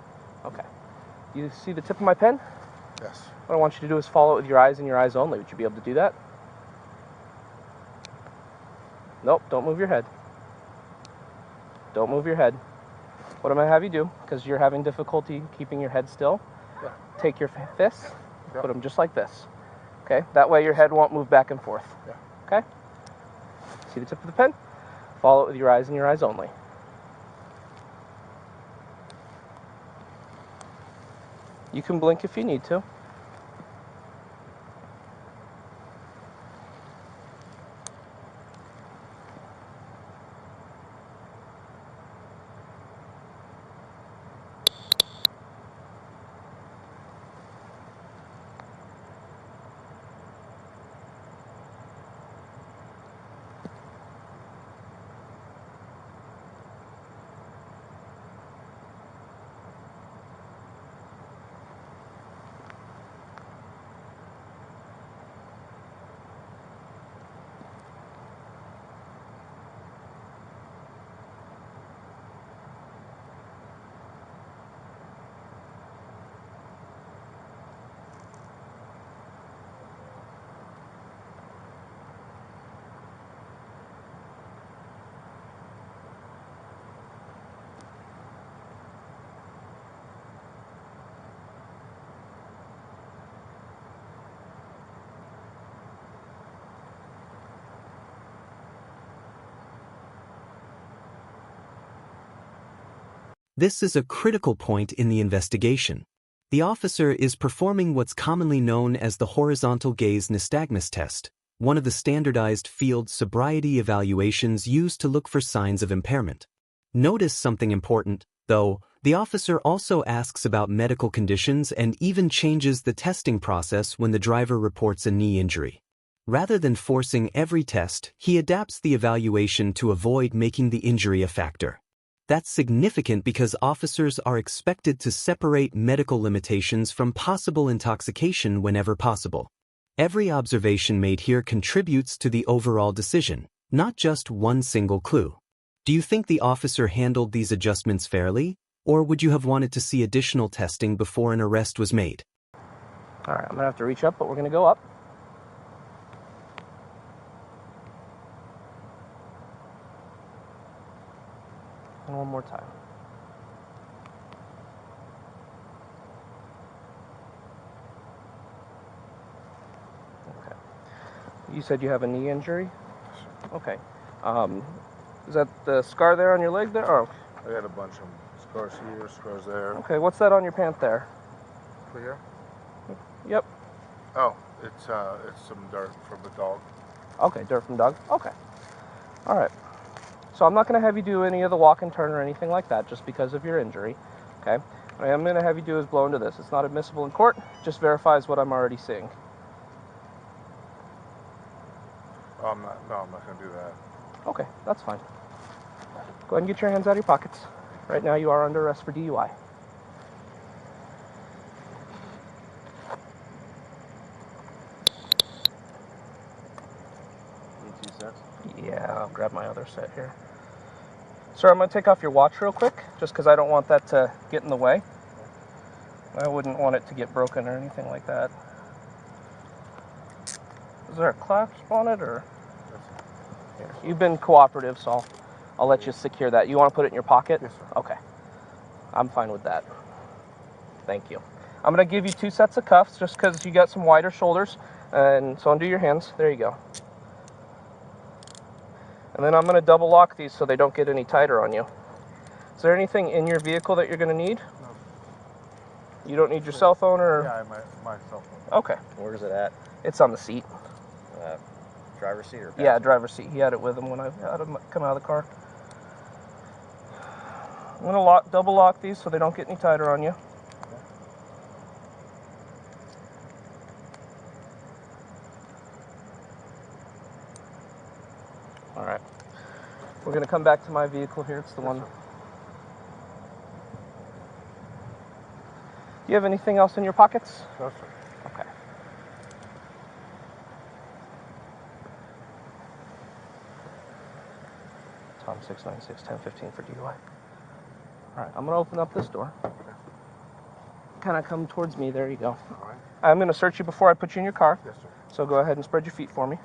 Okay. You see the tip of my pen? Yes. What I want you to do is follow it with your eyes and your eyes only. Would you be able to do that? Nope, don't move your head. Don't move your head. What I'm going to have you do, because you're having difficulty keeping your head still, take your fists, put them just like this. Okay? That way your head won't move back and forth. Okay? See the tip of the pen? Follow it with your eyes and your eyes only. You can blink if you need to. This is a critical point in the investigation. The officer is performing what's commonly known as the horizontal gaze nystagmus test, one of the standardized field sobriety evaluations used to look for signs of impairment. Notice something important, though. The officer also asks about medical conditions and even changes the testing process when the driver reports a knee injury. Rather than forcing every test, he adapts the evaluation to avoid making the injury a factor. That's significant because officers are expected to separate medical limitations from possible intoxication whenever possible. Every observation made here contributes to the overall decision, not just one single clue. Do you think the officer handled these adjustments fairly, or would you have wanted to see additional testing before an arrest was made? All right, I'm going to have to reach up, but we're going to go up. And one more time. Okay. You said you have a knee injury? Okay. Is that the scar there on your leg there? Oh. I got a bunch of scars here, scars there. Okay, what's that on your pant there? Clear? Yep. Oh, it's some dirt from the dog. Okay, dirt from dog. Okay. All right. So I'm not going to have you do any of the walk and turn or anything like that just because of your injury. Okay. What I am going to have you do is blow into this. It's not admissible in court. Just verifies what I'm already seeing. Oh, I'm not going to do that. Okay, that's fine. Go ahead and get your hands out of your pockets. Right now you are under arrest for DUI. Need 2 sets? Yeah, I'll grab my other set here. Sir, I'm going to take off your watch real quick, just because I don't want that to get in the way. I wouldn't want it to get broken or anything like that. Is there a clasp on it, or? Here. You've been cooperative, so I'll let you secure that. You want to put it in your pocket? Yes, sir. Okay. I'm fine with that. Thank you. I'm going to give you 2 sets of cuffs, just because you got some wider shoulders. And so undo your hands. There you go. And then I'm going to double lock these so they don't get any tighter on you. Is there anything in your vehicle that you're going to need? No. You don't need your cell phone, or? Yeah, my cell phone. Okay. Where's it at? It's on the seat. Driver's seat or passenger? Yeah, driver's seat. He had it with him when I had him come out of the car. I'm going to double lock these so they don't get any tighter on you. All right. We're going to come back to my vehicle here. It's the one. Do you have anything else in your pockets? No, sir. Okay. Tom 696-1015 for DUI. All right, I'm gonna open up this door. Kind of come towards me. There you go. All right. I'm gonna search you before I put you in your car. Yes, sir. So go ahead and spread your feet for me.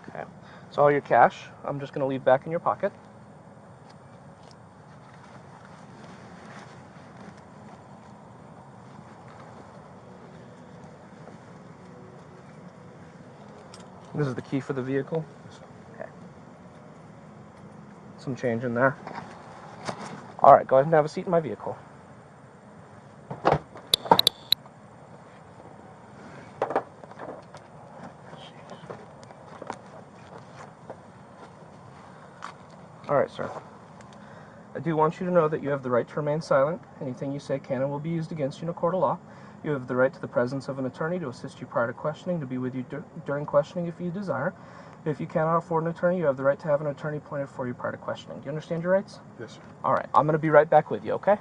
Okay. So all your cash, I'm just gonna leave back in your pocket. This is the key for the vehicle. Okay. Some change in there. All right, go ahead and have a seat in my vehicle. All right, sir. I do want you to know that you have the right to remain silent. Anything you say can and will be used against you in a court of law. You have the right to the presence of an attorney to assist you prior to questioning, to be with you during questioning if you desire. If you cannot afford an attorney, you have the right to have an attorney appointed for you prior to questioning. Do you understand your rights? Yes, sir. All right, I'm going to be right back with you, okay?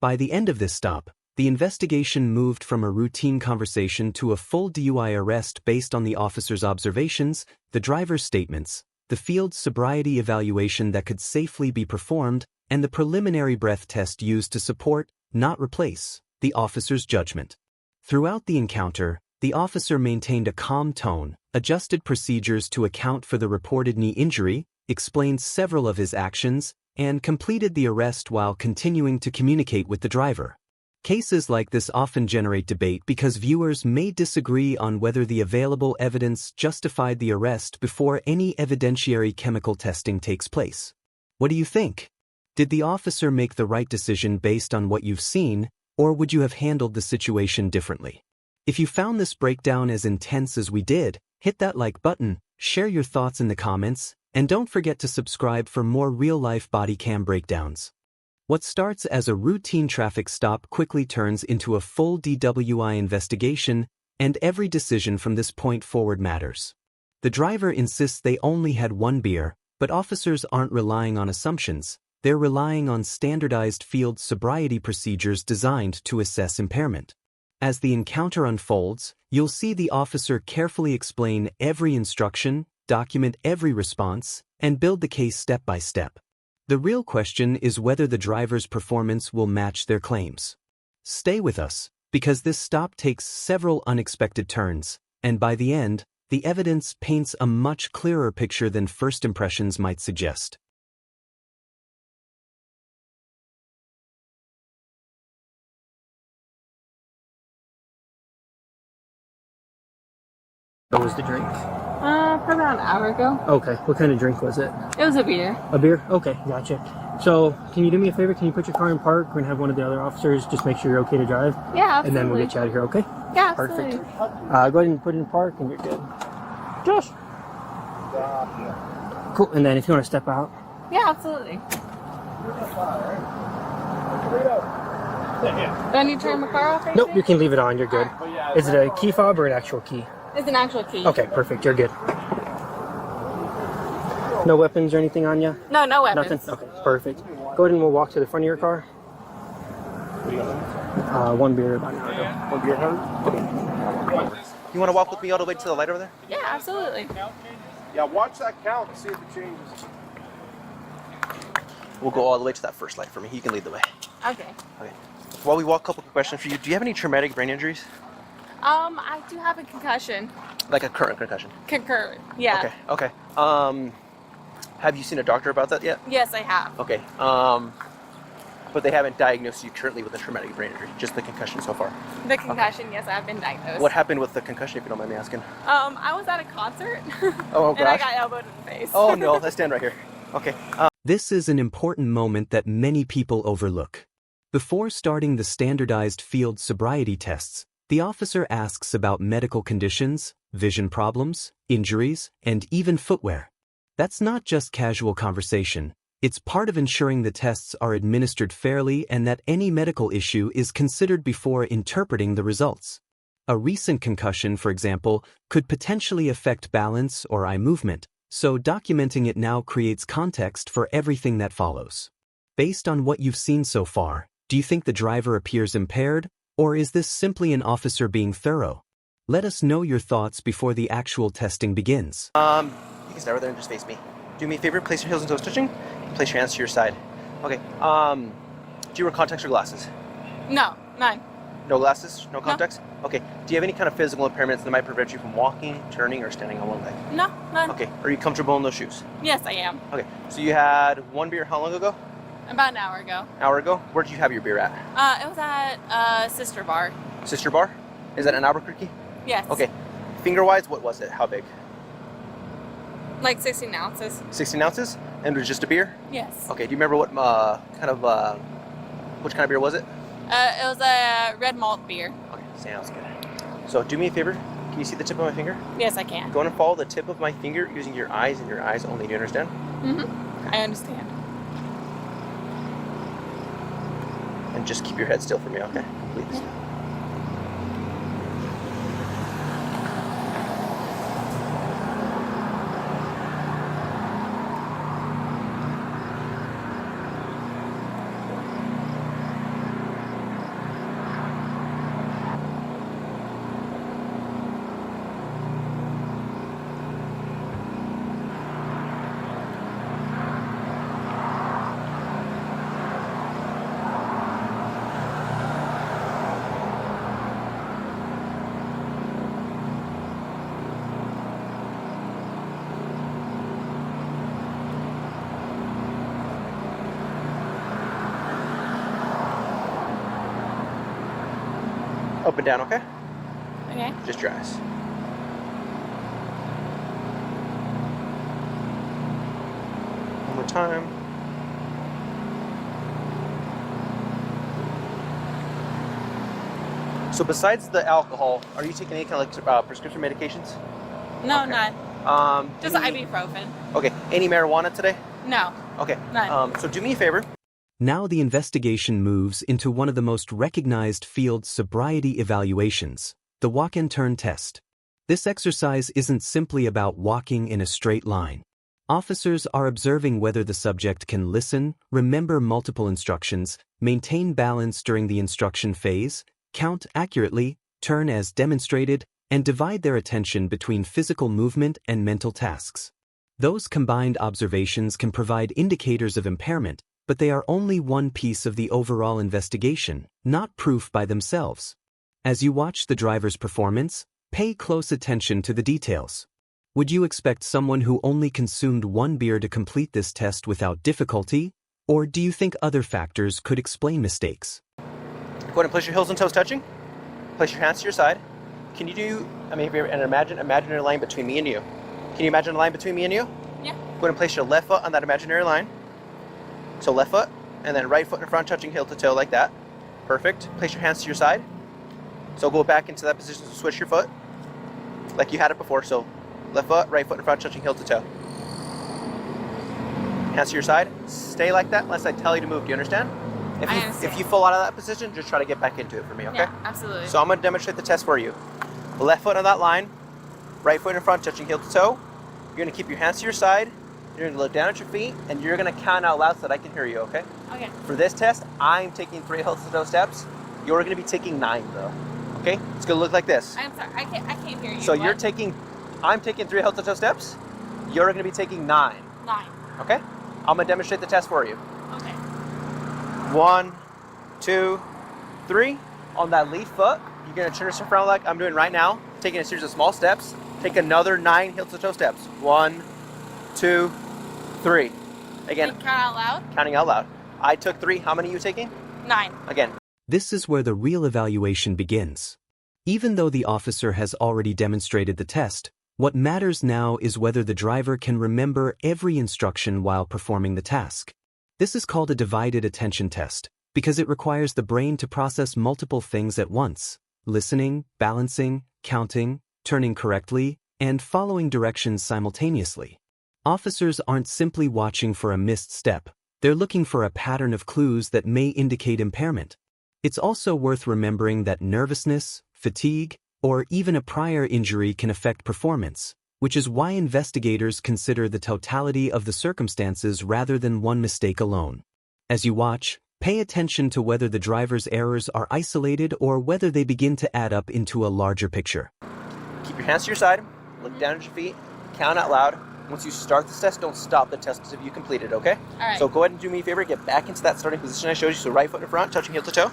By the end of this stop, the investigation moved from a routine conversation to a full DUI arrest based on the officer's observations, the driver's statements, the field sobriety evaluation that could safely be performed, and the preliminary breath test used to support, not replace, the officer's judgment. Throughout the encounter, the officer maintained a calm tone, adjusted procedures to account for the reported knee injury, explained several of his actions, and completed the arrest while continuing to communicate with the driver. Cases like this often generate debate because viewers may disagree on whether the available evidence justified the arrest before any evidentiary chemical testing takes place. What do you think? Did the officer make the right decision based on what you've seen, or would you have handled the situation differently? If you found this breakdown as intense as we did, hit that like button, share your thoughts in the comments, and don't forget to subscribe for more real-life body cam breakdowns. What starts as a routine traffic stop quickly turns into a full DWI investigation, and every decision from this point forward matters. The driver insists they only had one beer, but officers aren't relying on assumptions, they're relying on standardized field sobriety procedures designed to assess impairment. As the encounter unfolds, you'll see the officer carefully explain every instruction, document every response, and build the case step by step. The real question is whether the driver's performance will match their claims. Stay with us, because this stop takes several unexpected turns, and by the end, the evidence paints a much clearer picture than first impressions might suggest. What was the drink? Probably about an hour ago. Okay, what kind of drink was it? It was a beer. A beer? Okay, gotcha. So, can you do me a favor? Can you put your car in park? We're going to have one of the other officers just make sure you're okay to drive. Yeah, absolutely. And then we'll get you out of here, okay? Yeah, perfect. absolutely. Go ahead and put it in park and you're good. Josh! Cool, and then if you want to step out. Yeah, absolutely. Do I need to turn my car off right Nope, there? you can leave it on, you're good. Is it a key fob or an actual key? It's an actual key. Okay, perfect, you're good. No weapons or anything on you? No, no weapons. Nothing? Okay, perfect. Go ahead and we'll walk to the front of your car. One beer about an hour ago. One beer, huh? You want to walk with me all the way to the light over there? Yeah, absolutely. Yeah, watch that count and see if it changes. We'll go all the way to that first light for me. You can lead the way. Okay. Okay. While we walk, a couple of questions for you. Do you have any traumatic brain injuries? I do have a concussion. Like a current concussion? Concurrent. Yeah. Okay. Have you seen a doctor about that yet? Yes, I have. Okay. But they haven't diagnosed you currently with a traumatic brain injury, just the concussion so far. The concussion, yes, I have been diagnosed. What happened with the concussion, if you don't mind me asking? I was at a concert. Oh, and I gosh. got elbowed in the face. Oh, no. Let's stand right here. Okay. This is an important moment that many people overlook. Before starting the standardized field sobriety tests, the officer asks about medical conditions, vision problems, injuries, and even footwear. That's not just casual conversation. It's part of ensuring the tests are administered fairly and that any medical issue is considered before interpreting the results. A recent concussion, for example, could potentially affect balance or eye movement, so documenting it now creates context for everything that follows. Based on what you've seen so far, do you think the driver appears impaired, Or is this simply an officer being thorough? Let us know your thoughts before the actual testing begins. You can start right there and just face me. Do me a favor, place your heels and toes touching, and place your hands to your side. Okay, do you wear contacts or glasses? No, none. No glasses? No contacts? No. Okay, do you have any kind of physical impairments that might prevent you from walking, turning, or standing on one leg? No, none. Okay, are you comfortable in those shoes? Yes, I am. Okay, so you had one beer how long ago? About an hour ago. Hour ago? Where did you have your beer at? It was at Sister Bar. Sister Bar? Is that in Albuquerque? Yes. Okay, finger-wise, what was it? How big? Like 16 ounces. 16 ounces? And it was just a beer? Yes. Okay, do you remember what which kind of beer was it? It was a red malt beer. Okay, sounds good. So do me a favor. Can you see the tip of my finger? Yes, I can. Go and follow the tip of my finger using your eyes and your eyes only. Do you understand? Mm-hmm. I understand. And just keep your head still for me, okay? Please. Yeah. Up and down, okay? Okay. Just your eyes. One more time. So besides the alcohol, are you taking any kind of like, prescription medications? No, okay. none. Just ibuprofen. Okay. Any marijuana today? No. Okay. None. So do me a favor. Now the investigation moves into one of the most recognized field sobriety evaluations, the walk and turn test. This exercise isn't simply about walking in a straight line. Officers are observing whether the subject can listen, remember multiple instructions, maintain balance during the instruction phase, count accurately, turn as demonstrated, and divide their attention between physical movement and mental tasks. Those combined observations can provide indicators of impairment, but they are only one piece of the overall investigation, not proof by themselves. As you watch the driver's performance, pay close attention to the details. Would you expect someone who only consumed one beer to complete this test without difficulty, or do you think other factors could explain mistakes? Go ahead and place your heels and toes touching. Place your hands to your side. Can you do, and imagine a line between me and you. Can you imagine a line between me and you? Yeah. Go ahead and place your left foot on that imaginary line. So left foot, and then right foot in front, touching heel to toe like that. Perfect. Place your hands to your side. So go back into that position to switch your foot, like you had it before. So left foot, right foot in front, touching heel to toe. Hands to your side. Stay like that unless I tell you to move. Do you understand? If you fall out of that position, just try to get back into it for me, okay? Yeah, absolutely. So I'm going to demonstrate the test for you. Left foot on that line, right foot in front, touching heel to toe. You're going to keep your hands to your side. You're going to look down at your feet, and you're going to count out loud so that I can hear you, okay? Okay. For this test, I'm taking 3 heel to toe steps. You're going to be taking 9, though. Okay? It's going to look like this. I'm sorry, I can't hear you. So what? I'm taking 3 heel to toe steps. You're going to be taking 9. 9. Okay? I'm going to demonstrate the test for you. Okay. 1, 2, 3. On that lead foot, you're going to turn yourself around like I'm doing right now, taking a series of small steps. Take another 9 heel to toe steps. 1, 2, 3. Again. Count out loud? Counting out loud. I took 3. How many are you taking? 9. Again. This is where the real evaluation begins. Even though the officer has already demonstrated the test, what matters now is whether the driver can remember every instruction while performing the task. This is called a divided attention test, because it requires the brain to process multiple things at once: listening, balancing, counting, turning correctly, and following directions simultaneously. Officers aren't simply watching for a missed step, they're looking for a pattern of clues that may indicate impairment. It's also worth remembering that nervousness, fatigue, or even a prior injury can affect performance, which is why investigators consider the totality of the circumstances rather than one mistake alone. As you watch, Pay attention to whether the driver's errors are isolated or whether they begin to add up into a larger picture. Keep your hands to your side, look down at your feet, count out loud. Once you start this test, don't stop the test until you complete it, okay? All right. So go ahead and do me a favor, get back into that starting position I showed you. So right foot in front, touching heel to toe.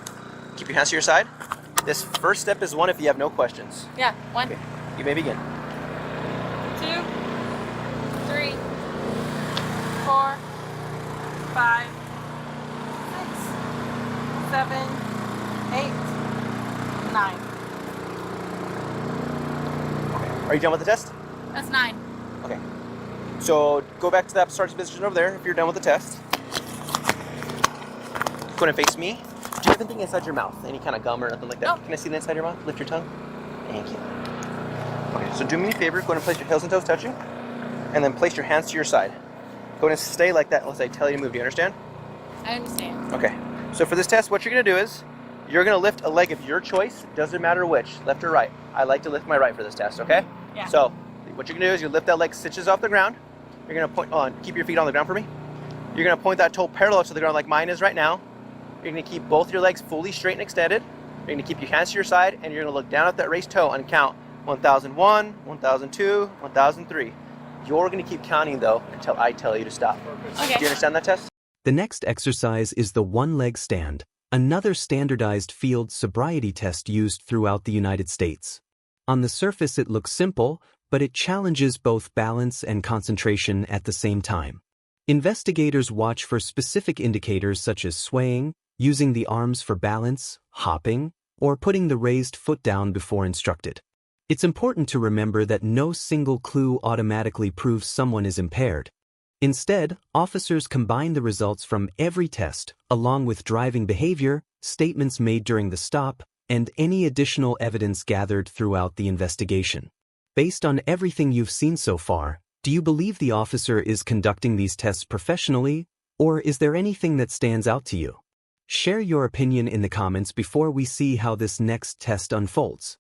Keep your hands to your side. This first step is 1 if you have no questions. Yeah, 1. Okay. You may begin. 2, 3, 4, 5, 6, 7, 8, 9. Are you done with the test? That's 9. Okay. So go back to that starting position over there if you're done with the test. Go ahead and face me. Do you have anything inside your mouth? Any kind of gum or nothing like that? No. Can I see the inside of your mouth? Lift your tongue. Thank you. Okay, so do me a favor. Go ahead and place your heels and toes touching. And then place your hands to your side. Go ahead and stay like that unless I tell you to move. Do you understand? I understand. Okay. So for this test, what you're going to do is you're going to lift a leg of your choice. Doesn't matter which, left or right. I like to lift my right for this test, okay? Yeah. So what you're going to do is you lift that leg 6 inches off the ground. You're going to point on, keep your feet on the ground for me. You're going to point that toe parallel to the ground like mine is right now. You're going to keep both your legs fully straight and extended. You're going to keep your hands to your side, and you're going to look down at that raised toe and count 1001, 1002, 1003. You're going to keep counting, though, until I tell you to stop. Okay. Do you understand that test? The next exercise is the one-leg stand, another standardized field sobriety test used throughout the United States. On the surface it looks simple, but it challenges both balance and concentration at the same time. Investigators watch for specific indicators such as swaying, using the arms for balance, hopping, or putting the raised foot down before instructed. It's important to remember that no single clue automatically proves someone is impaired. Instead, officers combine the results from every test, along with driving behavior, statements made during the stop, and any additional evidence gathered throughout the investigation. Based on everything you've seen so far, do you believe the officer is conducting these tests professionally, or is there anything that stands out to you? Share your opinion in the comments before we see how this next test unfolds.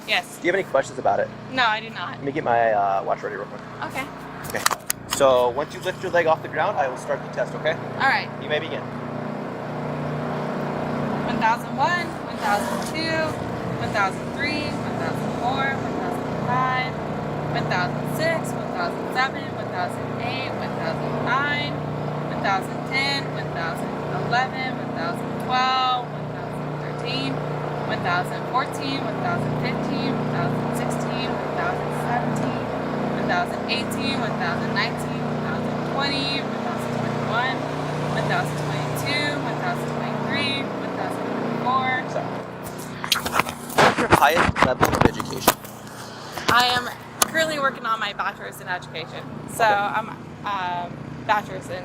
Yes. Do you have any questions about it? No, I do not. Let me get my watch ready real quick. Okay. Okay. So once you lift your leg off the ground, I will start the test, okay? All right. You may begin. 1001, 1002, 1003, 1004, 1005, 1006, 1007, 1008, 1009, 1010, 1011, 1012, 1013, 1014, 1015, 2016, 2017, 2018, 2019, 2020, 2021, 2022, 2023, 2024. What's your highest level of education? I am currently working on my bachelor's in education. So I'm bachelor's in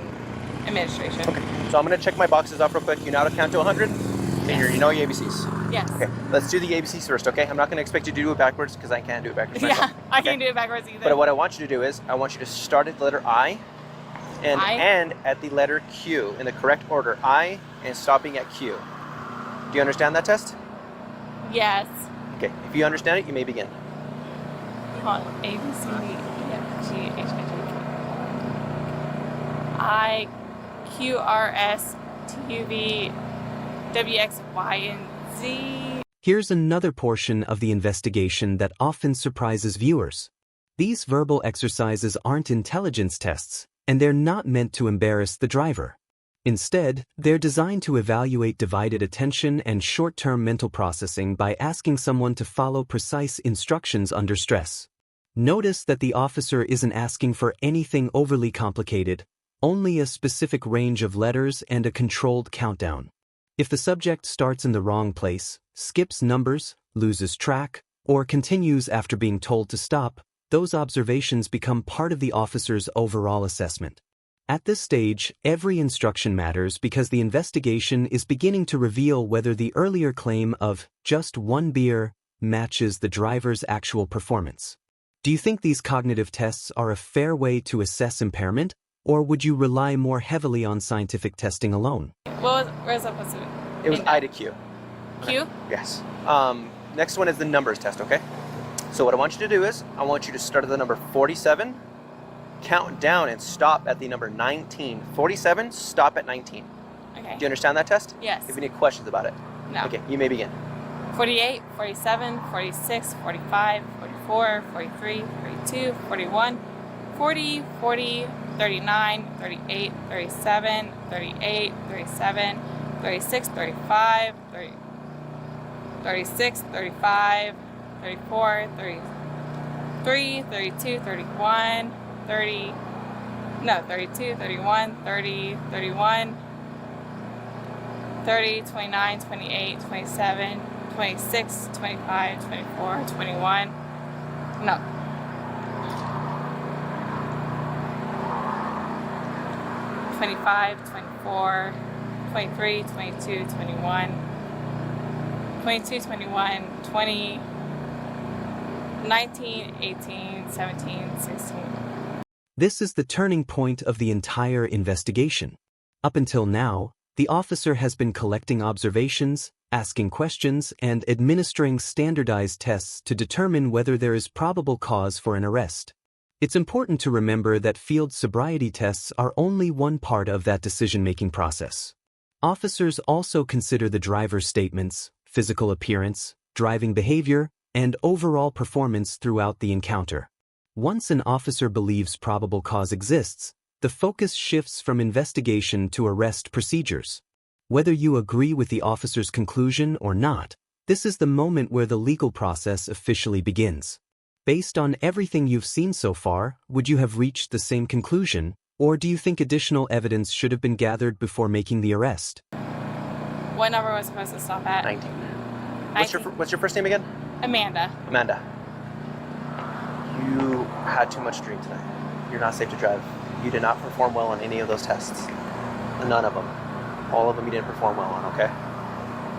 administration. Okay. So I'm going to check my boxes off real quick. You know how to count to 100? And you know your ABCs? Yes. Okay, let's do the ABCs first, okay? I'm not going to expect you to do it backwards because I can't do it backwards myself. Yeah, I can't do it backwards either. But what I want you to do is, I want you to start at the letter I and end at the letter Q in the correct order. I and stopping at Q. Do you understand that test? Yes. Okay, if you understand it, you may begin. A, B, C, D, E, F, G, H, I, J, K. I, Q, R, S, T, U, V, W, X, Y, and Z. Here's another portion of the investigation that often surprises viewers. These verbal exercises aren't intelligence tests, and they're not meant to embarrass the driver. Instead, they're designed to evaluate divided attention and short-term mental processing by asking someone to follow precise instructions under stress. Notice that the officer isn't asking for anything overly complicated, only a specific range of letters and a controlled countdown. If the subject starts in the wrong place, skips numbers, loses track, or continues after being told to stop, those observations become part of the officer's overall assessment. At this stage, every instruction matters because the investigation is beginning to reveal whether the earlier claim of just one beer matches the driver's actual performance. Do you think these cognitive tests are a fair way to assess impairment, or would you rely more heavily on scientific testing alone? Where was I supposed to? It was I to Q. Q? Yes. Next one is the numbers test, okay? So what I want you to do is, I want you to start at the number 47, count down and stop at the number 19. 47, stop at 19. Okay. Okay. Do you understand that test? Yes. If you have any questions about it. No. Okay, you may begin. 48, 47, 46, 45, 44, 43, 42, 41, 40, 40, 39, 38, 37, 38, 37, 36, 35, 30, 36, 35, 34, 33, 32, 31, 30, no, 32, 31, 30, 31, 30, 29, 28, 27, 26, 25, 24, 21, no. 25, 24, 23, 22, 21, 22, 21, 20, 19, 18, 17, 16. This is the turning point of the entire investigation. Up until now, the officer has been collecting observations, asking questions, and administering standardized tests to determine whether there is probable cause for an arrest. It's important to remember that field sobriety tests are only one part of that decision-making process. Officers also consider the driver's statements, physical appearance, driving behavior, and overall performance throughout the encounter. Once an officer believes probable cause exists, the focus shifts from investigation to arrest procedures. Whether you agree with the officer's conclusion or not, this is the moment where the legal process officially begins. Based on everything you've seen so far, would you have reached the same conclusion, or do you think additional evidence should have been gathered before making the arrest? What number was I supposed to stop at? 19. 19. What's your first name again? Amanda. Amanda. You had too much to drink tonight. You're not safe to drive. You did not perform well on any of those tests. None of them. All of them you didn't perform well on, okay?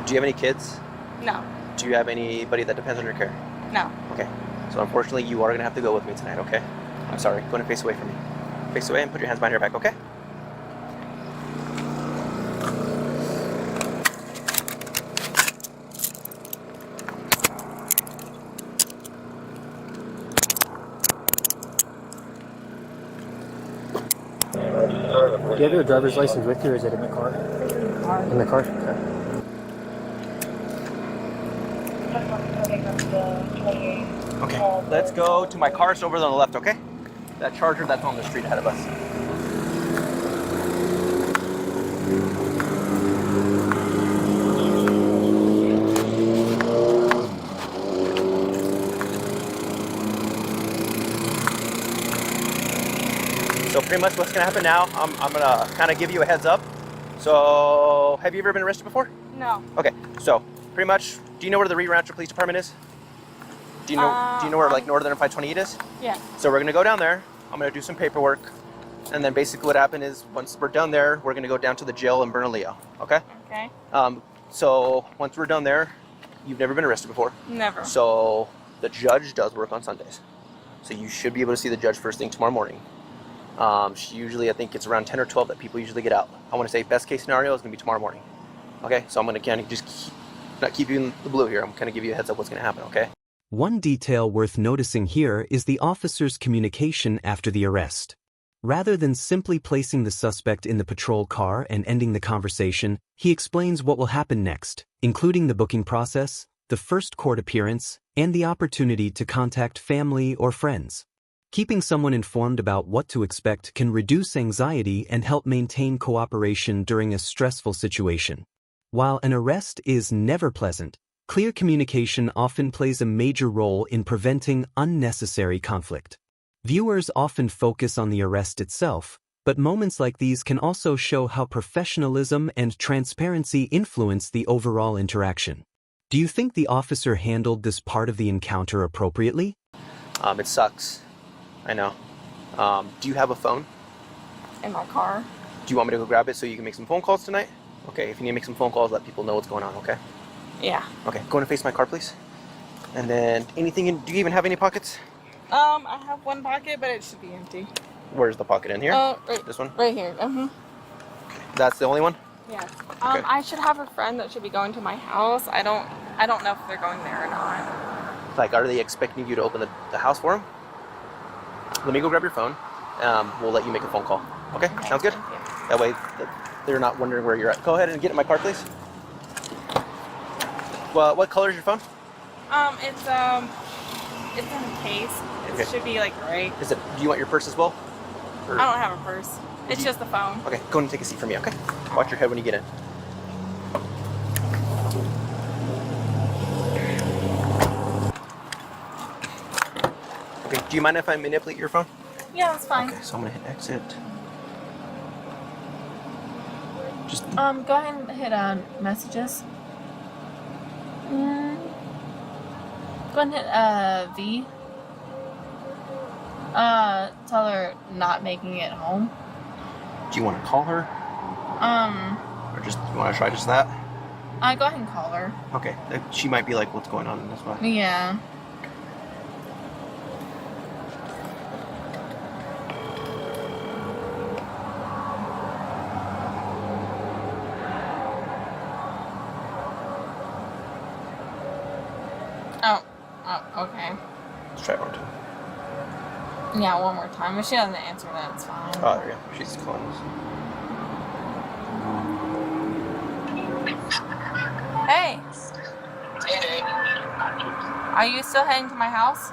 Do you have any kids? No. Do you have anybody that depends on your care? No. Okay. So unfortunately, you are going to have to go with me tonight, okay? I'm sorry. Go ahead and face away from me. Face away and put your hands behind your back, okay? Do you have your driver's license with you, or is it in the car? In the car? Okay, let's go to my car. It's over on the left, okay? That Charger that's on the street ahead of us. So pretty much what's gonna happen now, I'm gonna kind of give you a heads up. So, have you ever been arrested before? No. Okay, so pretty much, do you know where the Reed Rancho Police Department is? Do you know where like Northern 528 is? Yeah. So we're gonna go down there. I'm gonna do some paperwork, and then basically what happened is once we're done there, we're gonna go down to the jail in Bernalillo. Okay. Okay. So once we're done there, you've never been arrested before. Never. So the judge does work on Sundays, so you should be able to see the judge first thing tomorrow morning. Usually I think it's around 10 or 12 that people usually get out. I want to say best case scenario is gonna be tomorrow morning. Okay. So I'm gonna kind of just not keep you in the blue here. I'm kind of give you a heads up what's gonna happen. Okay. One detail worth noticing here is the officer's communication after the arrest. Rather than simply placing the suspect in the patrol car and ending the conversation, he explains what will happen next, including the booking process, the first court appearance, and the opportunity to contact family or friends. Keeping someone informed about what to expect can reduce anxiety and help maintain cooperation during a stressful situation. While an arrest is never pleasant, clear communication often plays a major role in preventing unnecessary conflict. Viewers often focus on the arrest itself, but moments like these can also show how professionalism and transparency influence the overall interaction. Do you think the officer handled this part of the encounter appropriately? It sucks. I know. Do you have a phone? In my car. Do you want me to go grab it so you can make some phone calls tonight? Okay, if you need to make some phone calls, let people know what's going on, okay? Yeah. Okay, go in and face my car, please. And then anything in, do you even have any pockets? I have one pocket, but it should be empty. Where's the pocket in here? Right, this one? Right here. That's the only one? Yeah. Okay. I should have a friend that should be going to my house. I don't know if they're going there or not. Like, are they expecting you to open the house for them? Let me go grab your phone. We'll let you make a phone call. Okay? Sounds good? That way they're not wondering where you're at. Go ahead and get in my car, please. Well, what color is your phone? It's in a case. It Okay. should be like gray. Do you want your purse as well? Or- I don't have a purse. It's just the phone. Okay, go and take a seat for me, okay? Watch your head when you get in. Okay, do you mind if I manipulate your phone? Yeah, that's fine. Okay, so I'm gonna hit exit. Just Go ahead and hit messages. Go ahead and hit V. Tell her not making it home. do you want to call her? Or just, you want to try just that? Go ahead and call her. Okay, she might be like, what's going on in this one? Yeah. Oh, okay. Let's try it one more time. Yeah, one more time. If she doesn't answer, then it's fine. Oh, there we go. She's calling us. Hey. Are you still heading to my house?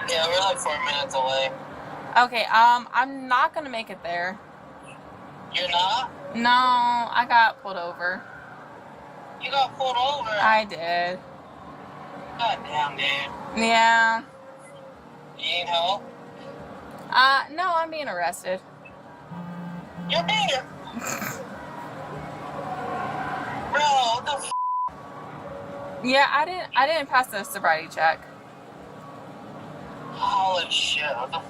Yeah, we're like 4 minutes away. Okay, I'm not gonna make it there. You're not? No, I got pulled over. You got pulled over? I did. God damn, dude. Yeah. You need help? No, I'm being arrested. You're being Bro, what the f? Yeah, I didn't pass the sobriety check. Holy shit, what the f?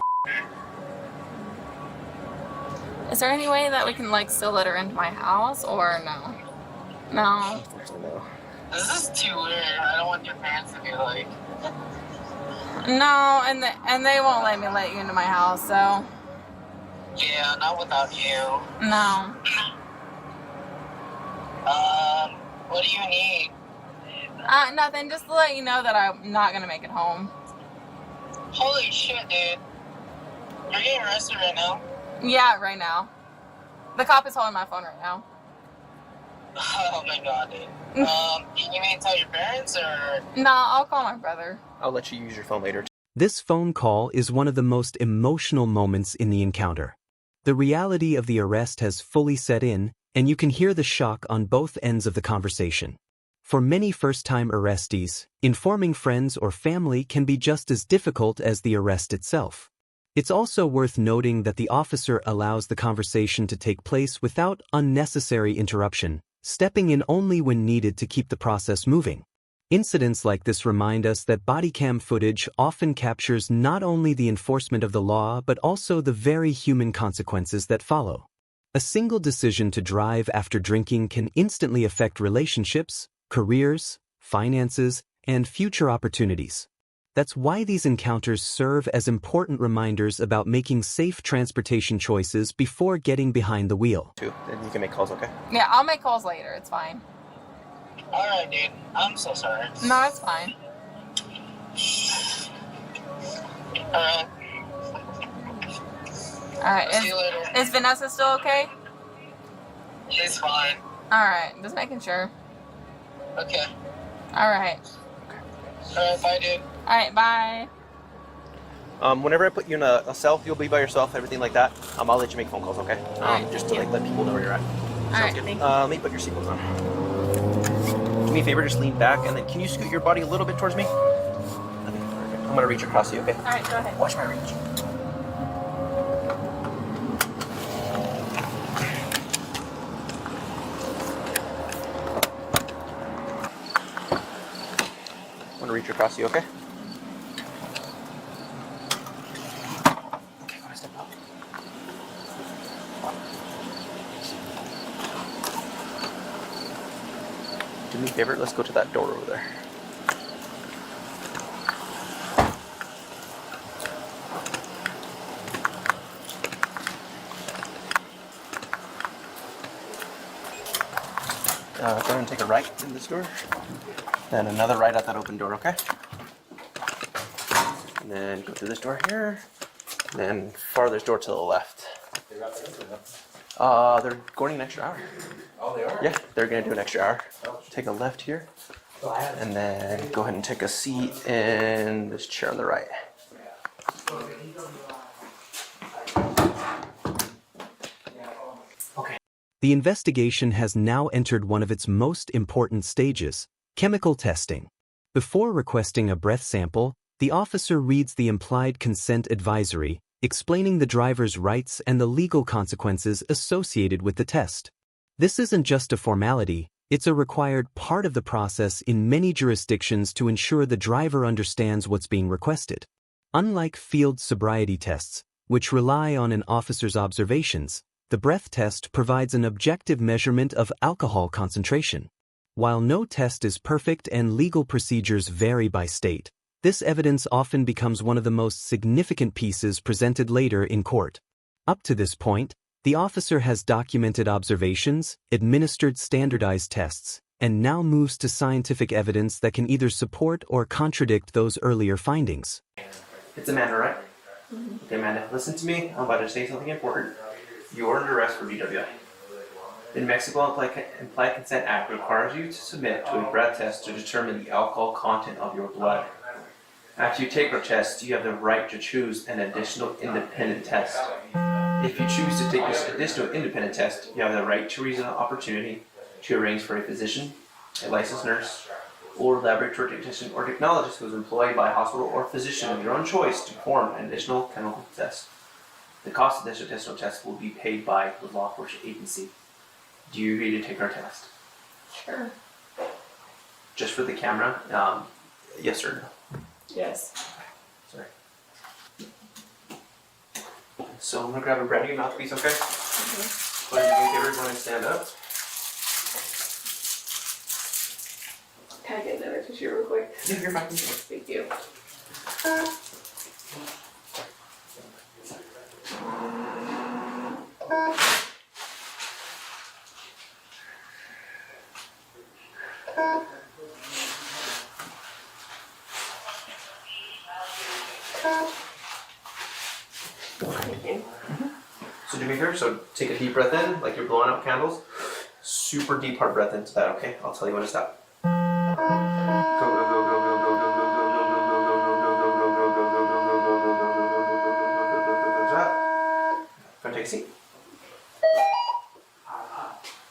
Is there any way that we can like still let her into my house or no? No. This is too weird. I don't want your parents to be like... No, and they won't let me let you into my house, so. Yeah, not without you. No. What do you need? Nothing, just to let you know that I'm not gonna make it home. Holy shit, dude. You're getting arrested right now? Yeah, right now. The cop is holding my phone right now. Oh my god, dude. You mean to tell your parents, or...? No, I'll call my brother. I'll let you use your phone later. This phone call is one of the most emotional moments in the encounter. The reality of the arrest has fully set in, and you can hear the shock on both ends of the conversation. For many first-time arrestees, informing friends or family can be just as difficult as the arrest itself. It's also worth noting that the officer allows the conversation to take place without unnecessary interruption, stepping in only when needed to keep the process moving. Incidents like this remind us that body cam footage often captures not only the enforcement of the law but also the very human consequences that follow. A single decision to drive after drinking can instantly affect relationships, careers, finances, and future opportunities. That's why these encounters serve as important reminders about making safe transportation choices before getting behind the wheel. Then you can make calls, okay? Yeah, I'll make calls later. It's fine. Alright, dude. I'm so sorry. No, it's fine. Alright. Alright, See you later. is Vanessa still okay? She's fine. Alright, just making sure. Okay. Alright. Alright, bye, dude. Alright, bye. Whenever I put you in a cell, you'll be by yourself, everything like that. I'll let you make phone calls, okay? Just to like let people know where you're at. Sounds good. thank you. Let me put your seatbelt on. Do me a favor, just lean back, and then can you scoot your body a little bit towards me? Okay, perfect. I'm gonna reach across you, okay? Alright, go ahead. Watch my reach. I'm gonna reach across you, okay? Okay, go ahead, step up. Do me a favor, let's go to that door over there. Go ahead and take a right in this door. Then another right at that open door, okay? And then go through this door here. And then farthest door to the left. They're going an extra hour. Oh, they are? Yeah, they're gonna do an extra hour. Take a left here, and then go ahead and take a seat in this chair on the right. Okay. The investigation has now entered one of its most important stages, chemical testing. Before requesting a breath sample, the officer reads the implied consent advisory, explaining the driver's rights and the legal consequences associated with the test. This isn't just a formality, it's a required part of the process in many jurisdictions to ensure the driver understands what's being requested. Unlike field sobriety tests, which rely on an officer's observations, the breath test provides an objective measurement of alcohol concentration. While no test is perfect and legal procedures vary by state, this evidence often becomes one of the most significant pieces presented later in court. Up to this point, the officer has documented observations, administered standardized tests, and now moves to scientific evidence that can either support or contradict those earlier findings. It's Amanda, right? Okay, Amanda, listen to me. I'm about to say something important. You are under arrest for DWI. The New Mexico Implied Consent Act requires you to submit to a breath test to determine the alcohol content of your blood. After you take our test, you have the right to choose an additional independent test. If you choose to take this additional independent test, you have the right to reasonable opportunity to arrange for a physician, a licensed nurse, or laboratory technician or technologist who is employed by a hospital or physician of your own choice to perform an additional chemical test. The cost of this additional test will be paid by the law enforcement agency. Do you agree to take our test? Sure. Just for the camera, yes or no? Yes. Sorry. So I'm gonna grab a bread in your mouthpiece, okay? Go ahead and give everyone and stand up. Can I get another tissue real quick? Yeah, you're fine. Thank you. So do me a favor, so take a deep breath in, like you're blowing out candles. Super deep hard breath into that, okay? I'll tell you when to stop. Go, go, go, go, go, go, go, go, go, go, stop. Go take a seat.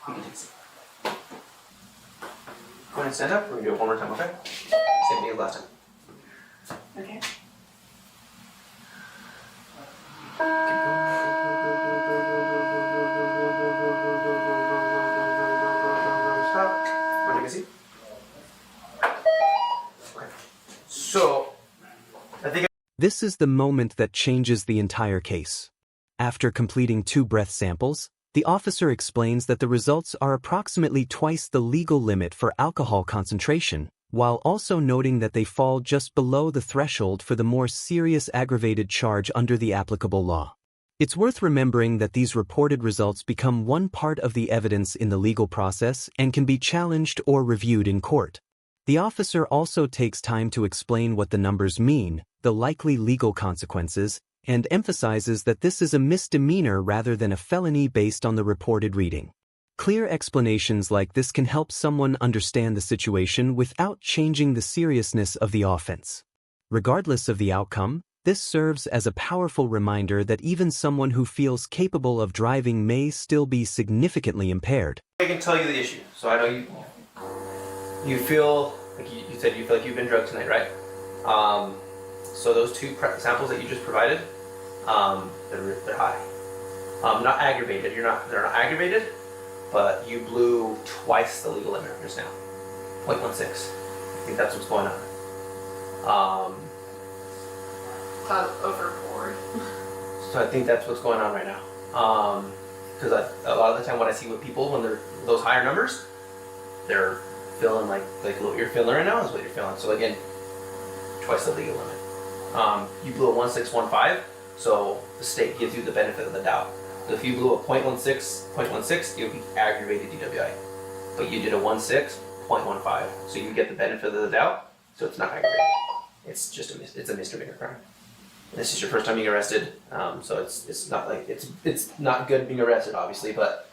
You can take a seat. Go ahead and stand up. We're gonna do it one more time, okay? Same thing as last time. Okay. So, I think this is the moment that changes the entire case. After completing 2 breath samples, the officer explains that the results are approximately twice the legal limit for alcohol concentration, while also noting that they fall just below the threshold for the more serious aggravated charge under the applicable law. It's worth remembering that these reported results become one part of the evidence in the legal process and can be challenged or reviewed in court. The officer also takes time to explain what the numbers mean, the likely legal consequences, and emphasizes that this is a misdemeanor rather than a felony based on the reported reading. Clear explanations like this can help someone understand the situation without changing the seriousness of the offense. Regardless of the outcome, this serves as a powerful reminder that even someone who feels capable of driving may still be significantly impaired. I can tell you the issue. So I know you feel like you said you feel like you've been drugged tonight, right? So those 2 samples that you just provided, they're high. Not aggravated. They're not aggravated, but you blew twice the legal limit just now, 0.16. I think that's what's going on. Overboard. So I think that's what's going on right now. Because a lot of the time what I see with people when they're those higher numbers, they're feeling like what you're feeling right now is what you're feeling. So again, twice the legal limit. You blew a 1615, so the state gives you the benefit of the doubt. So if you blew a 0.16, you'll be aggravated DWI. But you did a 16.15, so you get the benefit of the doubt, so it's not aggravated. It's just it's a misdemeanor crime. This is your first time being arrested, so it's not like it's not good being arrested, obviously, but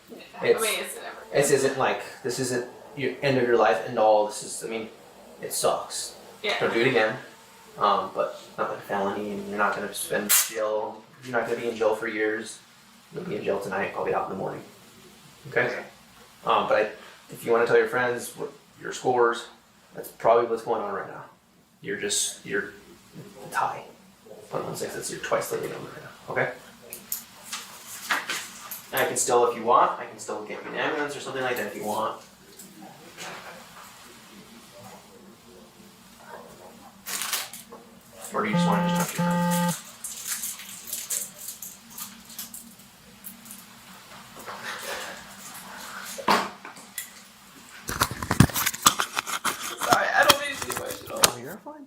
this isn't your end of your life and all. This is, I mean, it sucks. Yeah. Don't do it again. But not like a felony, and you're not gonna spend jail. You're not gonna be in jail for years. You'll be in jail tonight. I'll be out in the morning. Okay. But if you want to tell your friends what your scores, that's probably what's going on right now. It's high. 0.16. That's your twice the legal right now. Okay. And I can still, if you want, I can still get you an ambulance or something like that if you want. Or do you just want to just talk to your friends? Sorry, I don't mean to be emotional. Oh, you're fine.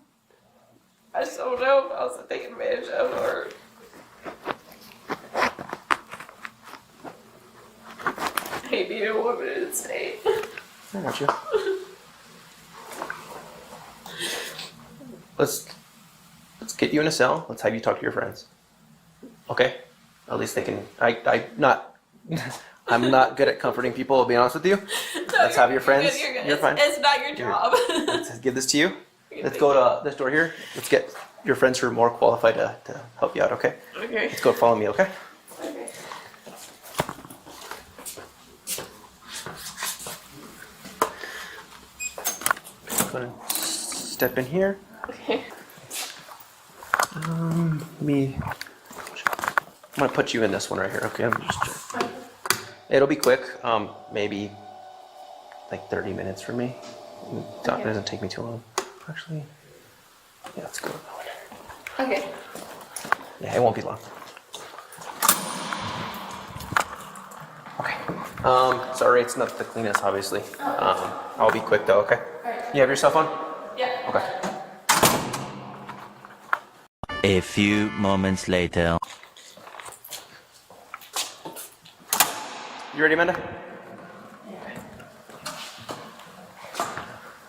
I just don't know if I was taken advantage of or. I hate being a woman in the state. I got you. Let's get you in a cell. Let's have you talk to your friends. Okay? At least they can. I'm not good at comforting people. I'll be honest with you. Let's have your friends. You're good. You're fine. It's not your job. Let's give this to you. Let's go to this door here. Let's get your friends who are more qualified to help you out. Okay? Okay. Let's go. Follow me. Okay? Okay. Go ahead and step in here. Okay. I'm gonna put you in this one right here. Okay, it'll be quick. Maybe like 30 minutes for me. It doesn't take me too long. Actually, yeah, let's go. Okay. Yeah, it won't be long. Okay. Sorry, it's not the cleanest, obviously. I'll be quick though. Okay. You have your cell phone? Yeah. Okay. A few moments later. You ready, Amanda?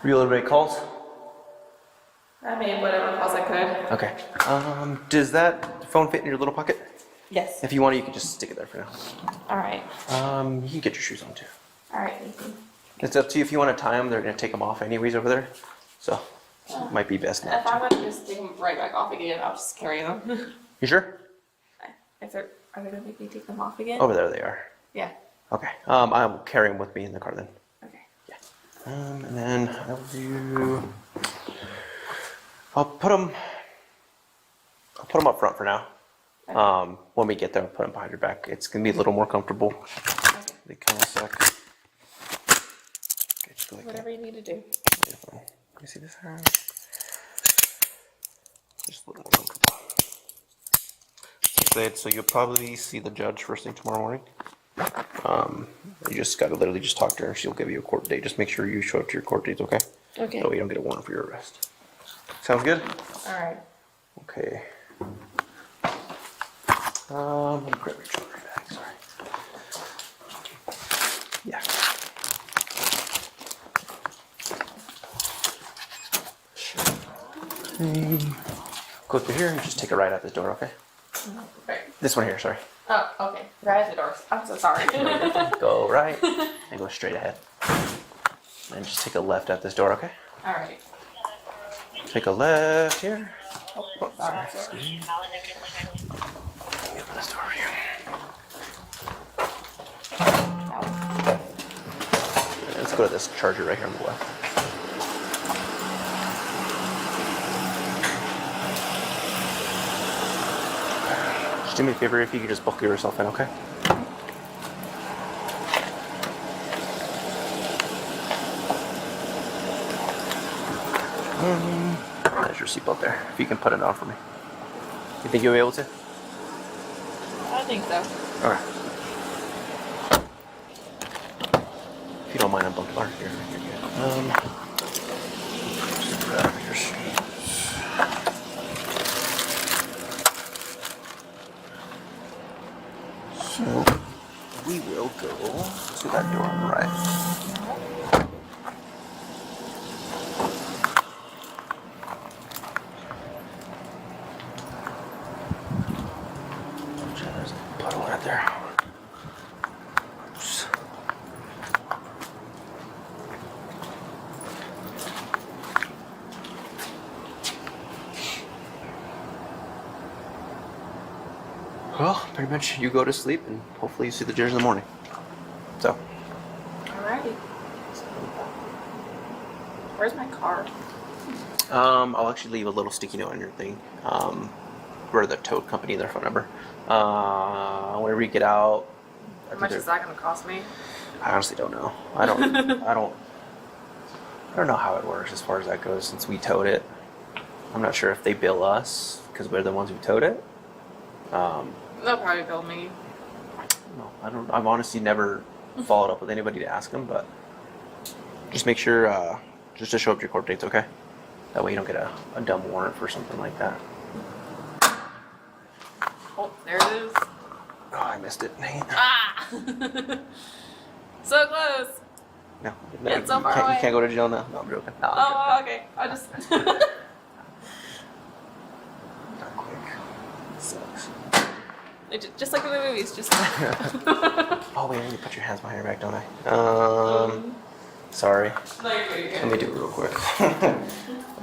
Were you able to make calls? I made whatever calls I could. Okay. Does that phone fit in your little pocket? Yes. If you want to, you can just stick it there for now. All right. You can get your shoes on too. All right. Thank you. It's up to you if you want to tie them. They're going to take them off anyways over there. So, it might be best not If I'm gonna just take them right back off again, I'll just carry them. You sure? Are they gonna make me take them off again? Over there they are. Yeah. Okay. I will carry them with me in the car then. Okay. Yeah. And then I'll put them up front for now. Okay. When we get there, I'll put them behind your back. It's gonna be a little more comfortable. Okay. They come a sec. Okay, just go like whatever you need to do. Beautiful. Let me see this hair. Just a little more comfortable. So you'll probably see the judge first thing tomorrow morning. You just gotta literally just talk to her. She'll give you a court date. Just make sure you show up to your court dates, okay? Okay. So you don't get a warrant for your arrest. Sounds good? All right. Okay. Let me grab your jewelry bag. Sorry. Yeah. Go through here and just take a right out this door, okay? Okay. This one here, sorry. Oh, okay. Right at the door. I'm so sorry. Go right and go straight ahead. And just take a left out this door, okay? All right. Take a left here. Oh, sorry. Open this door here. Let's go to this charger right here on the left. Just do me a favor if you could just buckle yourself in, okay? There's your seatbelt there. If you can put it on for me. You think you'll be able to? I think so. Okay. If you don't mind, I'm bumped bar here. You're good. Just grab your shoes. So we will go to that door on the right. Well, pretty much you go to sleep and hopefully you see the judge in the morning. So. Alrighty. Where's my car? I'll actually leave a little sticky note on your thing. For the tow company, their phone number. Whenever you get out. How much is that going to cost me? I honestly don't know. I don't know how it works as far as that goes since we towed it. I'm not sure if they bill us because we're the ones who towed it. They'll probably bill me. No, I've honestly never followed up with anybody to ask them, but just make sure just to show up to your court dates, okay? That way you don't get a dumb warrant for something like that. Oh, there it is. Oh, I missed it. Dang it. Ah! So close. No, It's so far away. You can't go to jail now. No, I'm joking. No, Oh, okay. I just. Sucks. Just like in the movies, just. Oh wait, I need to put your hands behind your back, don't I? Sorry. No, you're good, you're good. Let me do it real quick.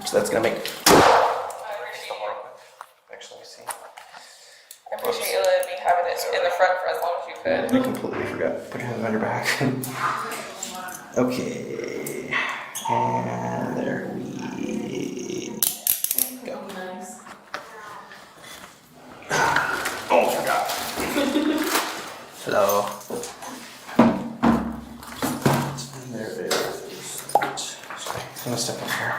So that's gonna make. Actually, let me see. I appreciate you letting me have it in the front for as long as you could. I completely forgot. Put your hands behind your back. Okay. And there we go. Nice. Oh my god. Hello. There it is. Sorry, I'm gonna step up here.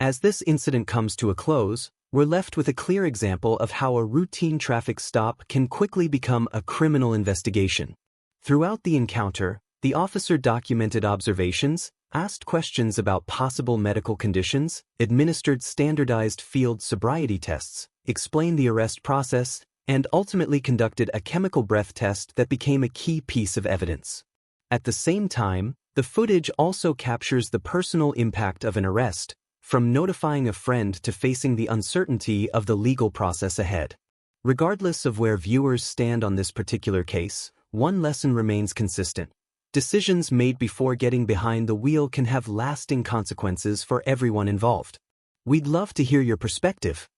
As this incident comes to a close, we're left with a clear example of how a routine traffic stop can quickly become a criminal investigation. Throughout the encounter, the officer documented observations, asked questions about possible medical conditions, administered standardized field sobriety tests, explained the arrest process, and ultimately conducted a chemical breath test that became a key piece of evidence. At the same time, the footage also captures the personal impact of an arrest, from notifying a friend to facing the uncertainty of the legal process ahead. Regardless of where viewers stand on this particular case, one lesson remains consistent. Decisions made before getting behind the wheel can have lasting consequences for everyone involved. We'd love to hear your perspective.